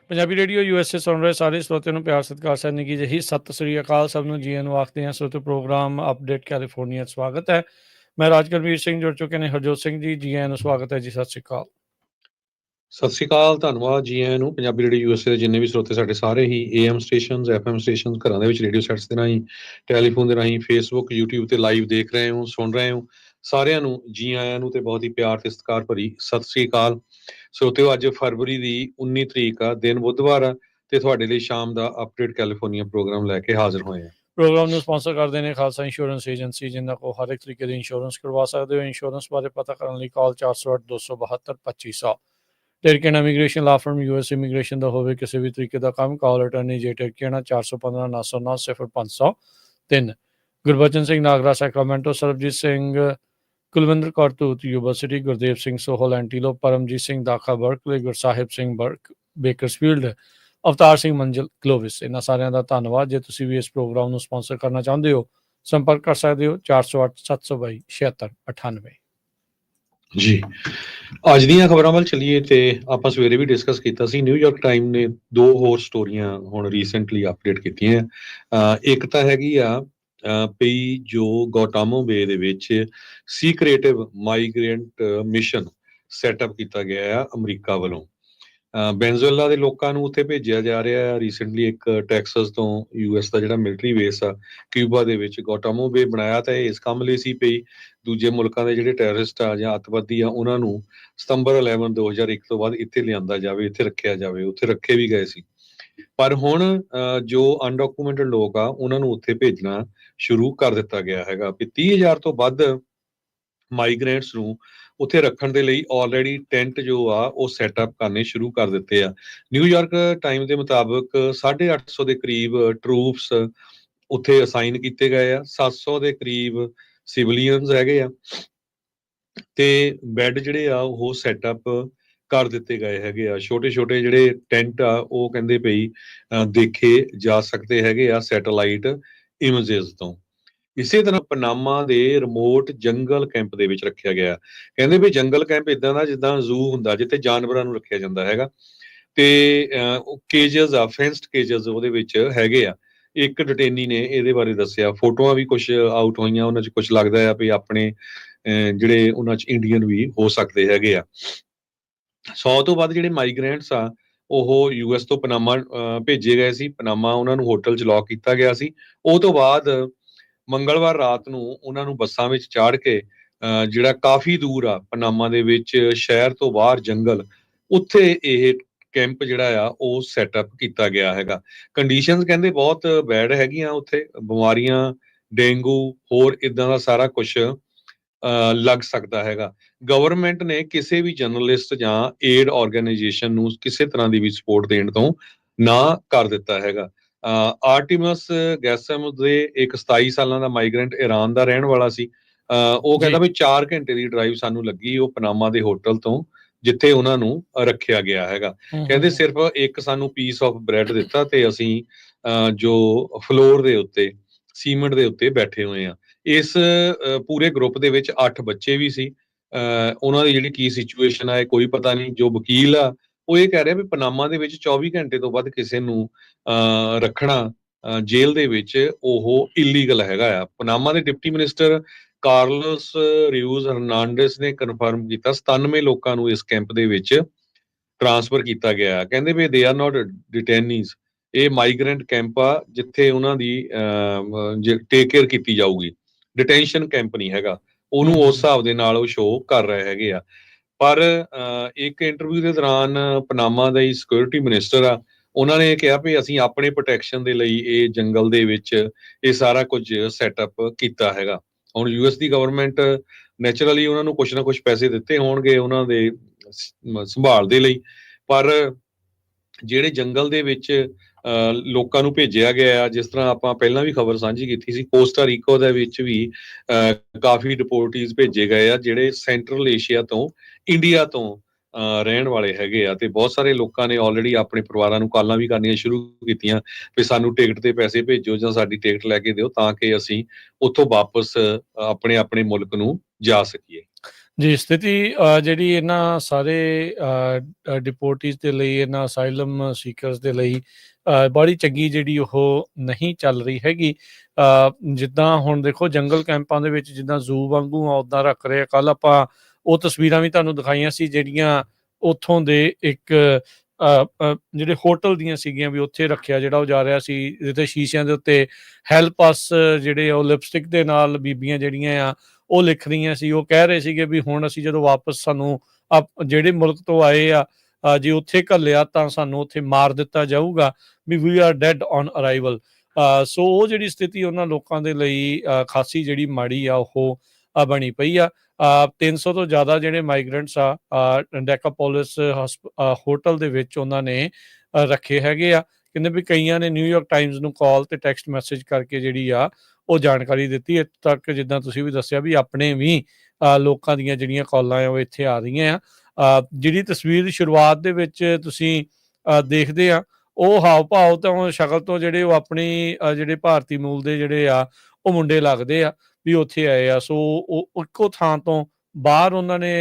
Punjabi radio USA ਸੁਣ ਰਹੇ ਸਾਰੇ ਸਰੋਤਿਆਂ ਨੂੰ ਪਿਆਰ ਸਤਿਕਾਰ ਸਹਿ ਨਿੱਘੀ ਜਿਹੀ ਸਤਿ ਸ੍ਰੀ ਅਕਾਲ। ਸਭ ਨੂੰ ਜੀ ਨੂੰ ਆਖਦੇ ਹਾਂ। ਸਰੋਤੇ ਪ੍ਰੋਗਰਾਮ ਅਪਡੇਟ ਕੈਲੀਫੋਰਨੀਆ ਸਵਾਗਤ ਹੈ। ਮੈਂ ਰਾਜਕਰਮੀਰ ਸਿੰਘ ਜੁੜ ਚੁੱਕੇ ਨੇ ਹਰਜੋਤ ਸਿੰਘ ਜੀ ਨੂੰ ਸਵਾਗਤ ਹੈ ਜੀ। ਸਤਿ ਸ੍ਰੀ ਅਕਾਲ। ਸਤਿ ਸ਼੍ਰੀ ਅਕਾਲ, ਧੰਨਵਾਦ ਜੀ ਆਇਆਂ ਨੂੰ। ਪੰਜਾਬੀ ਰੇਡੀਓ USA ਦੇ ਜਿੰਨੇ ਵੀ ਸਰੋਤੇ ਸਾਡੇ ਸਾਰੇ ਹੀ AM ਸਟੇਸ਼ਨਸ, FM ਸਟੇਸ਼ਨਸ, ਘਰਾਂ ਦੇ ਵਿੱਚ ਰੇਡੀਓ ਸੈਟਸ ਦੇ ਰਾਹੀਂ, ਟੈਲੀਫੋਨ ਦੇ ਰਾਹੀਂ, ਫੇਸਬੁੱਕ, YouTube ਤੇ ਲਾਈਵ ਦੇਖ ਰਹੇ ਹੋ, ਸੁਣ ਰਹੇ ਹੋ, ਸਾਰਿਆਂ ਨੂੰ ਜੀ ਆਇਆਂ ਨੂੰ ਤੇ ਬਹੁਤ ਹੀ ਪਿਆਰ ਤੇ ਸਤਿਕਾਰ ਭਰੀ ਸਤਿ ਸ਼੍ਰੀ ਅਕਾਲ। ਸਰੋਤਿਓ, ਅੱਜ ਫਰਵਰੀ ਦੀ 19 ਤਰੀਕ ਆ, ਦਿਨ ਬੁੱਧਵਾਰ ਆ, ਤੇ ਤੁਹਾਡੇ ਲਈ ਸ਼ਾਮ ਦਾ ਅਪਡੇਟ ਕੈਲੀਫੋਰਨੀਆ ਪ੍ਰੋਗਰਾਮ ਲੈ ਕੇ ਹਾਜ਼ਰ ਹੋਏ ਆ। ਪ੍ਰੋਗਰਾਮ ਨੂੰ ਸਪਾਂਸਰ ਕਰਦੇ ਨੇ ਖਾਲਸਾ ਇੰਸ਼ੋਰੈਂਸ ਏਜੰਸੀ, ਜਿਨ੍ਹਾਂ ਕੋਲ ਹਰ ਇੱਕ ਤਰੀਕੇ ਦੀ ਇੰਸ਼ੋਰੈਂਸ ਕਰਵਾ ਸਕਦੇ ਹੋ। ਇੰਸ਼ੋਰੈਂਸ ਬਾਰੇ ਪਤਾ ਕਰਨ ਲਈ ਕਾਲ 408-272-2500। ਟਿਰਕੇਨਾ ਇਮੀਗ੍ਰੇਸ਼ਨ ਲਾ ਫਰਮ US ਇਮੀਗ੍ਰੇਸ਼ਨ ਦਾ ਹੋਵੇ ਕਿਸੇ ਵੀ ਤਰੀਕੇ ਦਾ ਕੰਮ, ਕਾਲ ਅਟਰਨੀ ਜੇ ਟਿਰਕੇਨਾ 415-909-0503। ਗੁਰਬਚਨ ਸਿੰਘ ਨਾਗਰਾ ਸੈਕਰਾਮੈਂਟੋ, ਸਰਬਜੀਤ ਸਿੰਘ ਕੁਲਵਿੰਦਰ ਕੌਰ ਧੂਤ ਯੂਨੀਵਰਸਿਟੀ, ਗੁਰਦੇਵ ਸਿੰਘ ਸੋਹਲ ਐਂਟੀਲੋ, ਪਰਮਜੀਤ ਸਿੰਘ ਦਾਖਾ ਬਰਕਲੇ, ਗੁਰਸਾਹਿਬ ਸਿੰਘ ਬਰਕ ਬੇਕਰਸਫੀਲਡ, ਅਵਤਾਰ ਸਿੰਘ ਮੰਜ਼ਿਲ ਕਲੋਵਿਸ, ਇਹਨਾਂ ਸਾਰਿਆਂ ਦਾ ਧੰਨਵਾਦ। ਜੇ ਤੁਸੀਂ ਵੀ ਇਸ ਪ੍ਰੋਗਰਾਮ ਨੂੰ ਸਪਾਂਸਰ ਕਰਨਾ ਚਾਹੁੰਦੇ ਹੋ, ਸੰਪਰਕ ਕਰ ਸਕਦੇ ਹੋ 408-722-7698। ਜੀ, ਅੱਜ ਦੀਆਂ ਖਬਰਾਂ ਵੱਲ ਚੱਲੀਏ ਤੇ ਆਪਾਂ ਸਵੇਰੇ ਵੀ ਡਿਸਕਸ ਕੀਤਾ ਸੀ। ਨਿਊਯਾਰਕ ਟਾਈਮ ਨੇ ਦੋ ਹੋਰ ਸਟੋਰੀਆਂ ਹੁਣ ਰੀਸੈਂਟਲੀ ਅਪਡੇਟ ਕੀਤੀਆਂ। ਇੱਕ ਤਾਂ ਹੈਗੀ ਆ ਪਈ ਜੋ ਗੌਟਾਮੋ ਬੇ ਦੇ ਵਿੱਚ ਸੀਕ੍ਰੇਟਿਵ ਮਾਈਗ੍ਰੈਂਟ ਮਿਸ਼ਨ ਸੈਟਅਪ ਕੀਤਾ ਗਿਆ ਆ ਅਮਰੀਕਾ ਵੱਲੋਂ। ਵੈਨਜ਼ੂਏਲਾ ਦੇ ਲੋਕਾਂ ਨੂੰ ਉੱਥੇ ਭੇਜਿਆ ਜਾ ਰਿਹਾ ਹੈ। ਰੀਸੈਂਟਲੀ ਇੱਕ ਟੈਕਸਸ ਤੋਂ US ਦਾ ਜਿਹੜਾ ਮਿਲਟਰੀ ਬੇਸ ਆ ਕਿਊਬਾ ਦੇ ਵਿੱਚ ਗੌਟਾਮੋ ਬੇ ਬਣਾਇਆ ਤਾਂ ਇਹ ਇਸ ਕੰਮ ਲਈ ਸੀ ਪਈ ਦੂਜੇ ਮੁਲਕਾਂ ਦੇ ਜਿਹੜੇ ਟੈਰਰਿਸਟ ਆ ਜਾਂ ਅੱਤਵਾਦੀ ਆ ਉਹਨਾਂ ਨੂੰ ਸਤੰਬਰ 11 2001 ਤੋਂ ਬਾਅਦ ਇੱਥੇ ਲਿਆਂਦਾ ਜਾਵੇ, ਇੱਥੇ ਰੱਖਿਆ ਜਾਵੇ। ਉੱਥੇ ਰੱਖੇ ਵੀ ਗਏ ਸੀ, ਪਰ ਹੁਣ ਜੋ ਅਨਡਾਕੂਮੈਂਟਡ ਲੋਕ ਆ ਉਹਨਾਂ ਨੂੰ ਉੱਥੇ ਭੇਜਣਾ ਸ਼ੁਰੂ ਕਰ ਦਿੱਤਾ ਗਿਆ ਹੈਗਾ। 30,000 ਤੋਂ ਵੱਧ ਮਾਈਗ੍ਰੈਂਟਸ ਨੂੰ ਉੱਥੇ ਰੱਖਣ ਦੇ ਲਈ ਆਲਰੇਡੀ ਟੈਂਟ ਜੋ ਆ ਉਹ ਸੈਟਅਪ ਕਰਨੇ ਸ਼ੁਰੂ ਕਰ ਦਿੱਤੇ ਆ। ਨਿਊਯਾਰਕ ਟਾਈਮ ਦੇ ਮੁਤਾਬਕ 850 ਦੇ ਕਰੀਬ ਟਰੂਪਸ ਉੱਥੇ ਅਸਾਈਨ ਕੀਤੇ ਗਏ ਆ। 700 ਦੇ ਕਰੀਬ ਸਿਵਲੀਅਨਸ ਹੈਗੇ ਆ ਤੇ ਬੈੱਡ ਜਿਹੜੇ ਆ ਉਹ ਸੈਟਅਪ ਕਰ ਦਿੱਤੇ ਗਏ ਹੈਗੇ ਆ। ਛੋਟੇ ਛੋਟੇ ਜਿਹੜੇ ਟੈਂਟ ਆ ਉਹ ਕਹਿੰਦੇ ਪਈ ਦੇਖੇ ਜਾ ਸਕਦੇ ਹੈਗੇ ਆ ਸੈਟੇਲਾਈਟ ਇਮੇਜਸ ਤੋਂ। ਇਸੇ ਤਰ੍ਹਾਂ ਪਨਾਮਾ ਦੇ ਰਿਮੋਟ ਜੰਗਲ ਕੈਂਪ ਦੇ ਵਿੱਚ ਰੱਖਿਆ ਗਿਆ। ਕਹਿੰਦੇ ਵੀ ਜੰਗਲ ਕੈਂਪ ਇਦਾਂ ਦਾ ਜਿੱਦਾਂ ਜ਼ੂ ਹੁੰਦਾ, ਜਿੱਥੇ ਜਾਨਵਰਾਂ ਨੂੰ ਰੱਖਿਆ ਜਾਂਦਾ ਹੈਗਾ, ਤੇ ਕੇਜਸ ਆ, ਫੈਂਸਡ ਕੇਜਸ ਉਹਦੇ ਵਿੱਚ ਹੈਗੇ ਆ। ਇੱਕ ਡਿਟੇਨੀ ਨੇ ਇਹਦੇ ਬਾਰੇ ਦੱਸਿਆ। ਫੋਟੋਆਂ ਵੀ ਕੁਝ ਆਊਟ ਹੋਈਆਂ, ਉਹਨਾਂ 'ਚ ਕੁਝ ਲੱਗਦਾ ਆ ਵੀ ਆਪਣੇ ਜਿਹੜੇ ਉਹਨਾਂ 'ਚ ਇੰਡੀਅਨ ਵੀ ਹੋ ਸਕਦੇ ਹੈਗੇ ਆ। 100 ਤੋਂ ਵੱਧ ਜਿਹੜੇ ਮਾਈਗ੍ਰੈਂਟਸ ਆ ਉਹ US ਤੋਂ ਪਨਾਮਾ ਭੇਜੇ ਗਏ ਸੀ। ਪਨਾਮਾ ਉਹਨਾਂ ਨੂੰ ਹੋਟਲ 'ਚ ਲੌਕ ਕੀਤਾ ਗਿਆ ਸੀ। ਉਹ ਤੋਂ ਬਾਅਦ ਮੰਗਲਵਾਰ ਰਾਤ ਨੂੰ ਉਹਨਾਂ ਨੂੰ ਬੱਸਾਂ ਵਿੱਚ ਚਾੜ ਕੇ ਜਿਹੜਾ ਕਾਫੀ ਦੂਰ ਆ ਪਨਾਮਾ ਦੇ ਵਿੱਚ ਸ਼ਹਿਰ ਤੋਂ ਬਾਹਰ ਜੰਗਲ, ਉੱਥੇ ਇਹ ਕੈਂਪ ਜਿਹੜਾ ਆ ਉਹ ਸੈਟਅਪ ਕੀਤਾ ਗਿਆ ਹੈਗਾ। ਕੰਡੀਸ਼ਨਸ ਕਹਿੰਦੇ ਬਹੁਤ ਬੈਡ ਹੈਗੀਆਂ ਉੱਥੇ, ਬਿਮਾਰੀਆਂ, ਡੇਂਗੂ, ਹੋਰ ਇਦਾਂ ਦਾ ਸਾਰਾ ਕੁਝ ਲੱਗ ਸਕਦਾ ਹੈਗਾ। ਗਵਰਨਮੈਂਟ ਨੇ ਕਿਸੇ ਵੀ ਜਰਨਲਿਸਟ ਜਾਂ ਏਡ ਆਰਗੇਨਾਈਜੇਸ਼ਨ ਨੂੰ ਕਿਸੇ ਤਰ੍ਹਾਂ ਦੀ ਵੀ ਸਪੋਰਟ ਦੇਣ ਤੋਂ ਨਾ ਕਰ ਦਿੱਤਾ ਹੈਗਾ। ਆਰਟੀਮਸ ਗੈਸਮ ਦੇ ਇੱਕ 27 ਸਾਲਾਂ ਦਾ ਮਾਈਗ੍ਰੈਂਟ ਇਰਾਨ ਦਾ ਰਹਿਣ ਵਾਲਾ ਸੀ। ਉਹ ਕਹਿੰਦਾ ਵੀ 4 ਘੰਟੇ ਦੀ ਡਰਾਈਵ ਸਾਨੂੰ ਲੱਗੀ ਉਹ ਪਨਾਮਾ ਦੇ ਹੋਟਲ ਤੋਂ ਜਿੱਥੇ ਉਹਨਾਂ ਨੂੰ ਰੱਖਿਆ ਗਿਆ ਹੈਗਾ। ਕਹਿੰਦੇ ਸਿਰਫ ਇੱਕ ਸਾਨੂੰ ਪੀਸ ਆਫ ਬ੍ਰੈਡ ਦਿੱਤਾ ਤੇ ਅਸੀਂ ਜੋ ਫਲੋਰ ਦੇ ਉੱਤੇ, ਸੀਮੈਂਟ ਦੇ ਉੱਤੇ ਬੈਠੇ ਹੋਏ ਆ। ਇਸ ਪੂਰੇ ਗਰੁੱਪ ਦੇ ਵਿੱਚ 8 ਬੱਚੇ ਵੀ ਸੀ। ਉਹਨਾਂ ਦੀ ਜਿਹੜੀ ਕੀ ਸਿਚੁਏਸ਼ਨ ਆ ਇਹ ਕੋਈ ਪਤਾ ਨਹੀਂ। ਜੋ ਵਕੀਲ ਆ ਉਹ ਇਹ ਕਹਿ ਰਿਹਾ ਵੀ ਪਨਾਮਾ ਦੇ ਵਿੱਚ 24 ਘੰਟੇ ਤੋਂ ਵੱਧ ਕਿਸੇ ਨੂੰ ਰੱਖਣਾ ਜੇਲ੍ਹ ਦੇ ਵਿੱਚ ਉਹ ਇਲੀਗਲ ਹੈਗਾ ਆ। ਪਨਾਮਾ ਦੇ ਡਿਪਟੀ ਮਿਨਿਸਟਰ ਕਾਰਲੋਸ ਰਿਊਜ਼ ਹਰਨਾਂਡੇਸ ਨੇ ਕਨਫਰਮ ਕੀਤਾ 97 ਲੋਕਾਂ ਨੂੰ ਇਸ ਕੈਂਪ ਦੇ ਵਿੱਚ ਟ੍ਰਾਂਸਫਰ ਕੀਤਾ ਗਿਆ। ਕਹਿੰਦੇ ਵੀ ਦੇ ਆਰ ਨਾਟ ਡਿਟੇਨੀਜ਼, ਇਹ ਮਾਈਗ੍ਰੈਂਟ ਕੈਂਪ ਆ ਜਿੱਥੇ ਉਹਨਾਂ ਦੀ ਟੇਕ ਕੇਅਰ ਕੀਤੀ ਜਾਊਗੀ। ਡਿਟੈਂਸ਼ਨ ਕੈਂਪ ਨਹੀਂ ਹੈਗਾ। ਉਹਨੂੰ ਉਸ ਹਿਸਾਬ ਦੇ ਨਾਲ ਉਹ ਸ਼ੋਅ ਕਰ ਰਹੇ ਹੈਗੇ ਆ। ਪਰ ਇੱਕ ਇੰਟਰਵਿਊ ਦੇ ਦੌਰਾਨ ਪਨਾਮਾ ਦਾ ਹੀ ਸਿਕਿਉਰਿਟੀ ਮਿਨਿਸਟਰ ਆ, ਉਹਨਾਂ ਨੇ ਕਿਹਾ ਵੀ ਅਸੀਂ ਆਪਣੇ ਪ੍ਰੋਟੈਕਸ਼ਨ ਦੇ ਲਈ ਇਹ ਜੰਗਲ ਦੇ ਵਿੱਚ ਇਹ ਸਾਰਾ ਕੁਝ ਸੈਟਅਪ ਕੀਤਾ ਹੈਗਾ। ਹੁਣ US ਦੀ ਗਵਰਨਮੈਂਟ ਨੈਚੁਰਲੀ ਉਹਨਾਂ ਨੂੰ ਕੁਝ ਨਾ ਕੁਝ ਪੈਸੇ ਦਿੱਤੇ ਹੋਣਗੇ ਉਹਨਾਂ ਦੇ ਸੰਭਾਲ ਦੇ ਲਈ, ਪਰ ਜਿਹੜੇ ਜੰਗਲ ਦੇ ਵਿੱਚ ਲੋਕਾਂ ਨੂੰ ਭੇਜਿਆ ਗਿਆ, ਜਿਸ ਤਰ੍ਹਾਂ ਆਪਾਂ ਪਹਿਲਾਂ ਵੀ ਖਬਰ ਸਾਂਝੀ ਕੀਤੀ ਸੀ, ਕੋਸਟਾ ਰੀਕੋ ਦੇ ਵਿੱਚ ਵੀ ਕਾਫੀ ਡਿਪੋਰਟੀਜ਼ ਭੇਜੇ ਗਏ ਆ ਜਿਹੜੇ ਸੈਂਟਰਲ ਏਸ਼ੀਆ ਤੋਂ, ਇੰਡੀਆ ਤੋਂ ਰਹਿਣ ਵਾਲੇ ਹੈਗੇ ਆ। ਤੇ ਬਹੁਤ ਸਾਰੇ ਲੋਕਾਂ ਨੇ ਆਲਰੇਡੀ ਆਪਣੇ ਪਰਿਵਾਰਾਂ ਨੂੰ ਕਾਲਾਂ ਵੀ ਕਰਨੀਆਂ ਸ਼ੁਰੂ ਕੀਤੀਆਂ ਵੀ ਸਾਨੂੰ ਟਿਕਟ ਤੇ ਪੈਸੇ ਭੇਜੋ ਜਾਂ ਸਾਡੀ ਟਿਕਟ ਲੈ ਕੇ ਦਿਓ ਤਾਂ ਕਿ ਅਸੀਂ ਉੱਥੋਂ ਵਾਪਸ ਆਪਣੇ ਮੁਲਕ ਨੂੰ ਜਾ ਸਕੀਏ। ਜੀ, ਸਥਿਤੀ ਜਿਹੜੀ ਇਹਨਾਂ ਸਾਰੇ ਡਿਪੋਰਟੀਜ਼ ਦੇ ਲਈ, ਇਹਨਾਂ ਅਸਾਈਲਮ ਸੀਕਰਸ ਦੇ ਲਈ ਬੜੀ ਚੰਗੀ ਜਿਹੜੀ ਉਹ ਨਹੀਂ ਚੱਲ ਰਹੀ ਹੈਗੀ। ਜਿੱਦਾਂ ਹੁਣ ਦੇਖੋ ਜੰਗਲ ਕੈਂਪਾਂ ਦੇ ਵਿੱਚ ਜਿੱਦਾਂ ਜ਼ੂ ਵਾਂਗੂ ਆ ਉੱਦਾਂ ਰੱਖ ਰਹੇ ਆ। ਕੱਲ੍ਹ ਆਪਾਂ ਉਹ ਤਸਵੀਰਾਂ ਵੀ ਤੁਹਾਨੂੰ ਦਿਖਾਈਆਂ ਸੀ ਜਿਹੜੀਆਂ ਉੱਥੋਂ ਦੇ ਇੱਕ ਜਿਹੜੇ ਹੋਟਲ ਦੀਆਂ ਸੀਗੀਆਂ ਵੀ ਉੱਥੇ ਰੱਖਿਆ ਜਿਹੜਾ ਉਹ ਜਾ ਰਿਹਾ ਸੀ, ਜਿਹਦੇ ਸ਼ੀਸ਼ਿਆਂ ਦੇ ਉੱਤੇ ਹੈਲਪ ਅਸ ਜਿਹੜੇ ਉਹ ਲਿਪਸਟਿਕ ਦੇ ਨਾਲ ਬੀਬੀਆਂ ਜਿਹੜੀਆਂ ਆ ਉਹ ਲਿਖ ਰਹੀਆਂ ਸੀ। ਉਹ ਕਹਿ ਰਹੇ ਸੀਗੇ ਵੀ ਹੁਣ ਅਸੀਂ ਜਦੋਂ ਵਾਪਸ ਸਾਨੂੰ ਜਿਹੜੇ ਮੁਲਕ ਤੋਂ ਆਏ ਆ ਜੇ ਉੱਥੇ ਘੱਲਿਆ ਤਾਂ ਸਾਨੂੰ ਉੱਥੇ ਮਾਰ ਦਿੱਤਾ ਜਾਊਗਾ, we we are dead on arrival. So ਉਹ ਜਿਹੜੀ ਸਥਿਤੀ ਉਹਨਾਂ ਲੋਕਾਂ ਦੇ ਲਈ ਖਾਸੀ ਜਿਹੜੀ ਮਾੜੀ ਆ ਉਹ ਬਣੀ ਪਈ ਆ। 300 ਤੋਂ ਜ਼ਿਆਦਾ ਜਿਹੜੇ ਮਾਈਗਰੈਂਟਸ ਆ ਡੈਕਾਪੋਲਿਸ ਹੋਟਲ ਦੇ ਵਿੱਚ ਉਹਨਾਂ ਨੇ ਰੱਖੇ ਹੈਗੇ ਆ। ਕਹਿੰਦੇ ਵੀ ਕਈਆਂ ਨੇ ਨਿਊਯਾਰਕ ਟਾਈਮਜ਼ ਨੂੰ ਕਾਲ ਤੇ ਟੈਕਸਟ ਮੈਸੇਜ ਕਰਕੇ ਜਿਹੜੀ ਆ ਉਹ ਜਾਣਕਾਰੀ ਦਿੱਤੀ। ਇੱਥੇ ਤੱਕ ਜਿੱਦਾਂ ਤੁਸੀਂ ਵੀ ਦੱਸਿਆ ਵੀ ਆਪਣੇ ਵੀ ਲੋਕਾਂ ਦੀਆਂ ਜਿਹੜੀਆਂ ਕਾਲਾਂ ਆ ਉਹ ਇੱਥੇ ਆ ਰਹੀਆਂ ਆ। ਜਿਹੜੀ ਤਸਵੀਰ ਸ਼ੁਰੂਆਤ ਦੇ ਵਿੱਚ ਤੁਸੀਂ ਦੇਖਦੇ ਆ ਉਹ ਹਾਵ ਭਾਵ ਤੋਂ ਸ਼ਕਲ ਤੋਂ ਜਿਹੜੇ ਉਹ ਆਪਣੀ ਜਿਹੜੇ ਭਾਰਤੀ ਮੂਲ ਦੇ ਜਿਹੜੇ ਆ ਉਹ ਮੁੰਡੇ ਲੱਗਦੇ ਆ ਵੀ ਉੱਥੇ ਆਏ ਆ। ਸੋ ਉਹ ਇੱਕੋ ਥਾਂ ਤੋਂ ਬਾਹਰ ਉਹਨਾਂ ਨੇ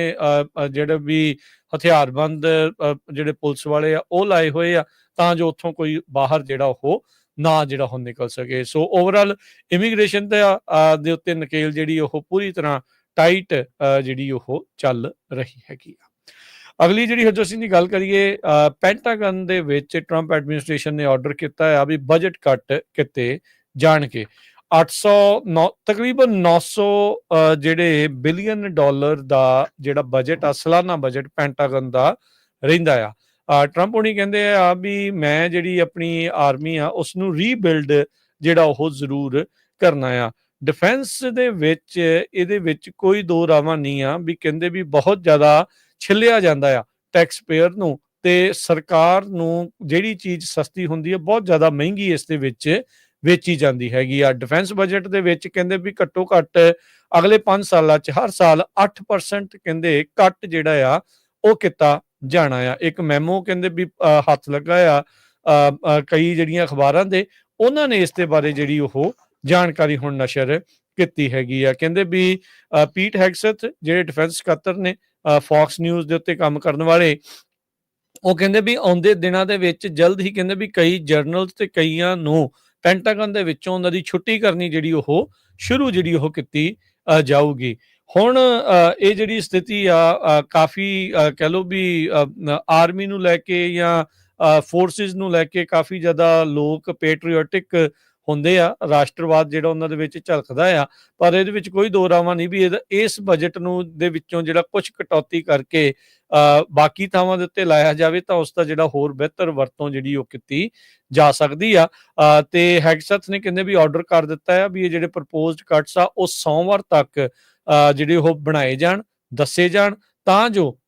ਜਿਹੜੇ ਵੀ ਹਥਿਆਰਬੰਦ ਜਿਹੜੇ ਪੁਲਿਸ ਵਾਲੇ ਆ ਉਹ ਲਾਏ ਹੋਏ ਆ ਤਾਂ ਜੋ ਉੱਥੋਂ ਕੋਈ ਬਾਹਰ ਜਿਹੜਾ ਉਹ ਨਾ ਜਿਹੜਾ ਉਹ ਨਿਕਲ ਸਕੇ। ਸੋ ਓਵਰਆਲ ਇਮੀਗ੍ਰੇਸ਼ਨ ਦੇ ਉੱਤੇ ਨਕੇਲ ਜਿਹੜੀ ਉਹ ਪੂਰੀ ਤਰ੍ਹਾਂ ਟਾਈਟ ਜਿਹੜੀ ਉਹ ਚੱਲ ਰਹੀ ਹੈਗੀ ਆ। ਅਗਲੀ ਜਿਹੜੀ ਹਰਜੋਤ ਸਿੰਘ ਦੀ ਗੱਲ ਕਰੀਏ, ਪੈਂਟਾਗਨ ਦੇ ਵਿੱਚ ਟਰੰਪ ਐਡਮਿਨਿਸਟ੍ਰੇਸ਼ਨ ਨੇ ਆਰਡਰ ਕੀਤਾ ਆ ਵੀ ਬਜਟ ਕੱਟ ਕੀਤੇ ਜਾਣਗੇ। 809 ਤਕਰੀਬਨ 900 ਜਿਹੜੇ ਬਿਲੀਅਨ ਡਾਲਰ ਦਾ ਜਿਹੜਾ ਬਜਟ ਆ, ਸਾਲਾਨਾ ਬਜਟ ਪੈਂਟਾਗਨ ਦਾ ਰਹਿੰਦਾ ਆ। ਟਰੰਪ ਹੁਣੀ ਕਹਿੰਦੇ ਆ ਵੀ ਮੈਂ ਜਿਹੜੀ ਆਪਣੀ ਆਰਮੀ ਆ ਉਸ ਨੂੰ ਰੀਬਿਲਡ ਜਿਹੜਾ ਉਹ ਜ਼ਰੂਰ ਕਰਨਾ ਆ। ਡਿਫੈਂਸ ਦੇ ਵਿੱਚ ਇਹਦੇ ਵਿੱਚ ਕੋਈ ਦੋ ਰਾਵਾਂ ਨਹੀਂ ਆ ਵੀ ਕਹਿੰਦੇ ਵੀ ਬਹੁਤ ਜ਼ਿਆਦਾ ਛਿੱਲਿਆ ਜਾਂਦਾ ਆ ਟੈਕਸ ਪੇਅਰ ਨੂੰ, ਤੇ ਸਰਕਾਰ ਨੂੰ ਜਿਹੜੀ ਚੀਜ਼ ਸਸਤੀ ਹੁੰਦੀ ਹੈ ਬਹੁਤ ਜ਼ਿਆਦਾ ਮਹਿੰਗੀ ਇਸ ਦੇ ਵਿੱਚ ਵੇਚੀ ਜਾਂਦੀ ਹੈਗੀ ਆ। ਡਿਫੈਂਸ ਬਜਟ ਦੇ ਵਿੱਚ ਕਹਿੰਦੇ ਵੀ ਘੱਟੋ ਘੱਟ ਅਗਲੇ 5 ਸਾਲਾਂ 'ਚ ਹਰ ਸਾਲ 8% ਕਹਿੰਦੇ ਕੱਟ ਜਿਹੜਾ ਆ ਉਹ ਕੀਤਾ ਜਾਣਾ ਆ। ਇੱਕ ਮੈਮੋ ਕਹਿੰਦੇ ਵੀ ਹੱਥ ਲੱਗਾ ਆ ਕਈ ਜਿਹੜੀਆਂ ਅਖਬਾਰਾਂ ਦੇ, ਉਹਨਾਂ ਨੇ ਇਸ ਦੇ ਬਾਰੇ ਜਿਹੜੀ ਉਹ ਜਾਣਕਾਰੀ ਹੁਣ ਨਸ਼ਰ ਕੀਤੀ ਹੈਗੀ ਆ। ਕਹਿੰਦੇ ਵੀ ਪੀਟ ਹੈਗਸਥ ਜਿਹੜੇ ਡਿਫੈਂਸ ਸਕੱਤਰ ਨੇ ਫੌਕਸ ਨਿਊਜ਼ ਦੇ ਉੱਤੇ ਕੰਮ ਕਰਨ ਵਾਲੇ, ਉਹ ਕਹਿੰਦੇ ਵੀ ਆਉਂਦੇ ਦਿਨਾਂ ਦੇ ਵਿੱਚ ਜਲਦ ਹੀ ਕਹਿੰਦੇ ਵੀ ਕਈ ਜਰਨਲਸ ਤੇ ਕਈਆਂ ਨੂੰ ਪੈਂਟਾਗਨ ਦੇ ਵਿੱਚੋਂ ਉਹਨਾਂ ਦੀ ਛੁੱਟੀ ਕਰਨੀ ਜਿਹੜੀ ਉਹ ਸ਼ੁਰੂ ਜਿਹੜੀ ਉਹ ਕੀਤੀ ਜਾਊਗੀ। ਹੁਣ ਇਹ ਜਿਹੜੀ ਸਥਿਤੀ ਆ ਕਾਫੀ ਕਹਿ ਲਓ ਵੀ ਆਰਮੀ ਨੂੰ ਲੈ ਕੇ ਜਾਂ ਫੋਰਸਿਸ ਨੂੰ ਲੈ ਕੇ ਕਾਫੀ ਜ਼ਿਆਦਾ ਲੋਕ ਪੈਟਰੀਓਟਿਕ ਹੁੰਦੇ ਆ, ਰਾਸ਼ਟਰਵਾਦ ਜਿਹੜਾ ਉਹਨਾਂ ਦੇ ਵਿੱਚ ਝਲਕਦਾ ਆ। ਪਰ ਇਹਦੇ ਵਿੱਚ ਕੋਈ ਦੋ ਰਾਵਾਂ ਨਹੀਂ ਵੀ ਇਸ ਬਜਟ ਨੂੰ ਦੇ ਵਿੱਚੋਂ ਜਿਹੜਾ ਕੁਝ ਕਟੌਤੀ ਕਰਕੇ ਬਾਕੀ ਥਾਵਾਂ ਦੇ ਉੱਤੇ ਲਾਇਆ ਜਾਵੇ ਤਾਂ ਉਸ ਦਾ ਜਿਹੜਾ ਹੋਰ ਬਿਹਤਰ ਵਰਤੋਂ ਜਿਹੜੀ ਉਹ ਕੀਤੀ ਜਾ ਸਕਦੀ ਆ। ਤੇ ਹੈਗਸਥ ਨੇ ਕਹਿੰਦੇ ਵੀ ਆਰਡਰ ਕਰ ਦਿੱਤਾ ਆ ਵੀ ਇਹ ਜਿਹੜੇ ਪ੍ਰਪੋਜ਼ਡ ਕੱਟਸ ਆ ਉਹ ਸੋਮਵਾਰ ਤੱਕ ਜਿਹੜੇ ਉਹ ਬਣਾਏ ਜਾਣ, ਦੱਸੇ ਜਾਣ, ਤਾਂ ਜੋ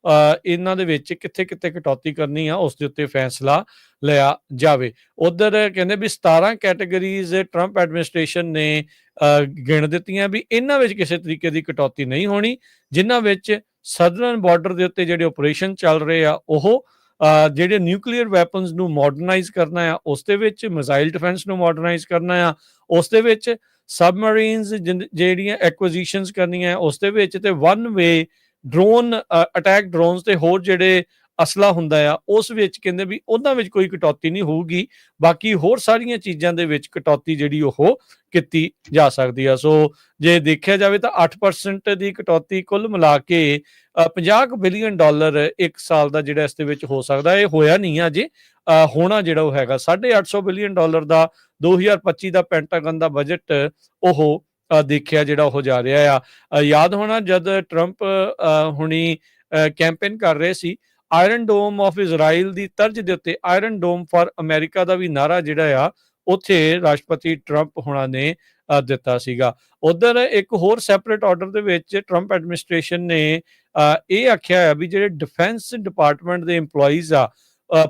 ਇਹਨਾਂ ਦੇ ਵਿੱਚ ਕਿੱਥੇ ਕਿੱਥੇ ਕਟੌਤੀ ਕਰਨੀ ਆ ਉਸ ਦੇ ਉੱਤੇ ਫੈਸਲਾ ਲਿਆ ਜਾਵੇ। ਉਧਰ ਕਹਿੰਦੇ ਵੀ 17 ਕੈਟਾਗਰੀਜ਼ ਟਰੰਪ ਐਡਮਿਨਿਸਟ੍ਰੇਸ਼ਨ ਨੇ ਗਿਣ ਦਿੱਤੀਆਂ ਵੀ ਇਹਨਾਂ ਵਿੱਚ ਕਿਸੇ ਤਰੀਕੇ ਦੀ ਕਟੌਤੀ ਨਹੀਂ ਹੋਣੀ। ਜਿਨ੍ਹਾਂ ਵਿੱਚ ਸਦਰਨ ਬਾਰਡਰ ਦੇ ਉੱਤੇ ਜਿਹੜੇ ਆਪਰੇਸ਼ਨ ਚੱਲ ਰਹੇ ਆ ਉਹ ਜਿਹੜੇ ਨਿਊਕਲੀਅਰ ਵੈਪਨਸ ਨੂੰ ਮਾਡਰਨਾਈਜ਼ ਕਰਨਾ ਆ ਉਸ ਦੇ ਵਿੱਚ, ਮਿਜ਼ਾਈਲ ਡਿਫੈਂਸ ਨੂੰ ਮਾਡਰਨਾਈਜ਼ ਕਰਨਾ ਆ ਉਸ ਦੇ ਵਿੱਚ, ਸਬਮਰੀਨਸ ਜਿਹੜੀਆਂ ਐਕੁਇਜ਼ੀਸ਼ਨਸ ਕਰਨੀਆਂ ਉਸ ਦੇ ਵਿੱਚ, ਤੇ one way drone attack drones ਤੇ ਹੋਰ ਜਿਹੜੇ ਅਸਲਾ ਹੁੰਦਾ ਆ ਉਸ ਵਿੱਚ ਕਹਿੰਦੇ ਵੀ ਉਹਨਾਂ ਵਿੱਚ ਕੋਈ ਕਟੌਤੀ ਨਹੀਂ ਹੋਊਗੀ। ਬਾਕੀ ਹੋਰ ਸਾਰੀਆਂ ਚੀਜ਼ਾਂ ਦੇ ਵਿੱਚ ਕਟੌਤੀ ਜਿਹੜੀ ਉਹ ਕੀਤੀ ਜਾ ਸਕਦੀ ਆ। ਸੋ ਜੇ ਦੇਖਿਆ ਜਾਵੇ ਤਾਂ 8% ਦੀ ਕਟੌਤੀ ਕੁੱਲ ਮਿਲਾ ਕੇ 50 ਬਿਲੀਅਨ ਡਾਲਰ ਇੱਕ ਸਾਲ ਦਾ ਜਿਹੜਾ ਇਸ ਦੇ ਵਿੱਚ ਹੋ ਸਕਦਾ। ਇਹ ਹੋਇਆ ਨਹੀਂ ਅਜੇ, ਹੋਣਾ ਜਿਹੜਾ ਉਹ ਹੈਗਾ 850 ਬਿਲੀਅਨ ਡਾਲਰ ਦਾ 2025 ਦਾ ਪੈਂਟਾਗਨ ਦਾ ਬਜਟ ਉਹ ਦੇਖਿਆ ਜਿਹੜਾ ਉਹ ਜਾ ਰਿਹਾ ਆ। ਯਾਦ ਹੋਣਾ ਜਦ ਟਰੰਪ ਹੁਣੀ ਕੈਂਪੇਨ ਕਰ ਰਹੇ ਸੀ, ਆਇਰਨ ਡੋਮ ਆਫ ਇਜ਼ਰਾਈਲ ਦੀ ਤਰਜ਼ ਦੇ ਉੱਤੇ ਆਇਰਨ ਡੋਮ ਫਾਰ ਅਮਰੀਕਾ ਦਾ ਵੀ ਨਾਰਾ ਜਿਹੜਾ ਆ ਉੱਥੇ ਰਾਸ਼ਟਰਪਤੀ ਟਰੰਪ ਹੁਣਾਂ ਨੇ ਦਿੱਤਾ ਸੀਗਾ। ਉਧਰ ਇੱਕ ਹੋਰ ਸੈਪਰੇਟ ਆਰਡਰ ਦੇ ਵਿੱਚ ਟਰੰਪ ਐਡਮਿਨਿਸਟ੍ਰੇਸ਼ਨ ਨੇ ਇਹ ਆਖਿਆ ਹੈ ਵੀ ਜਿਹੜੇ ਡਿਫੈਂਸ ਡਿਪਾਰਟਮੈਂਟ ਦੇ EMPLOYEES ਆ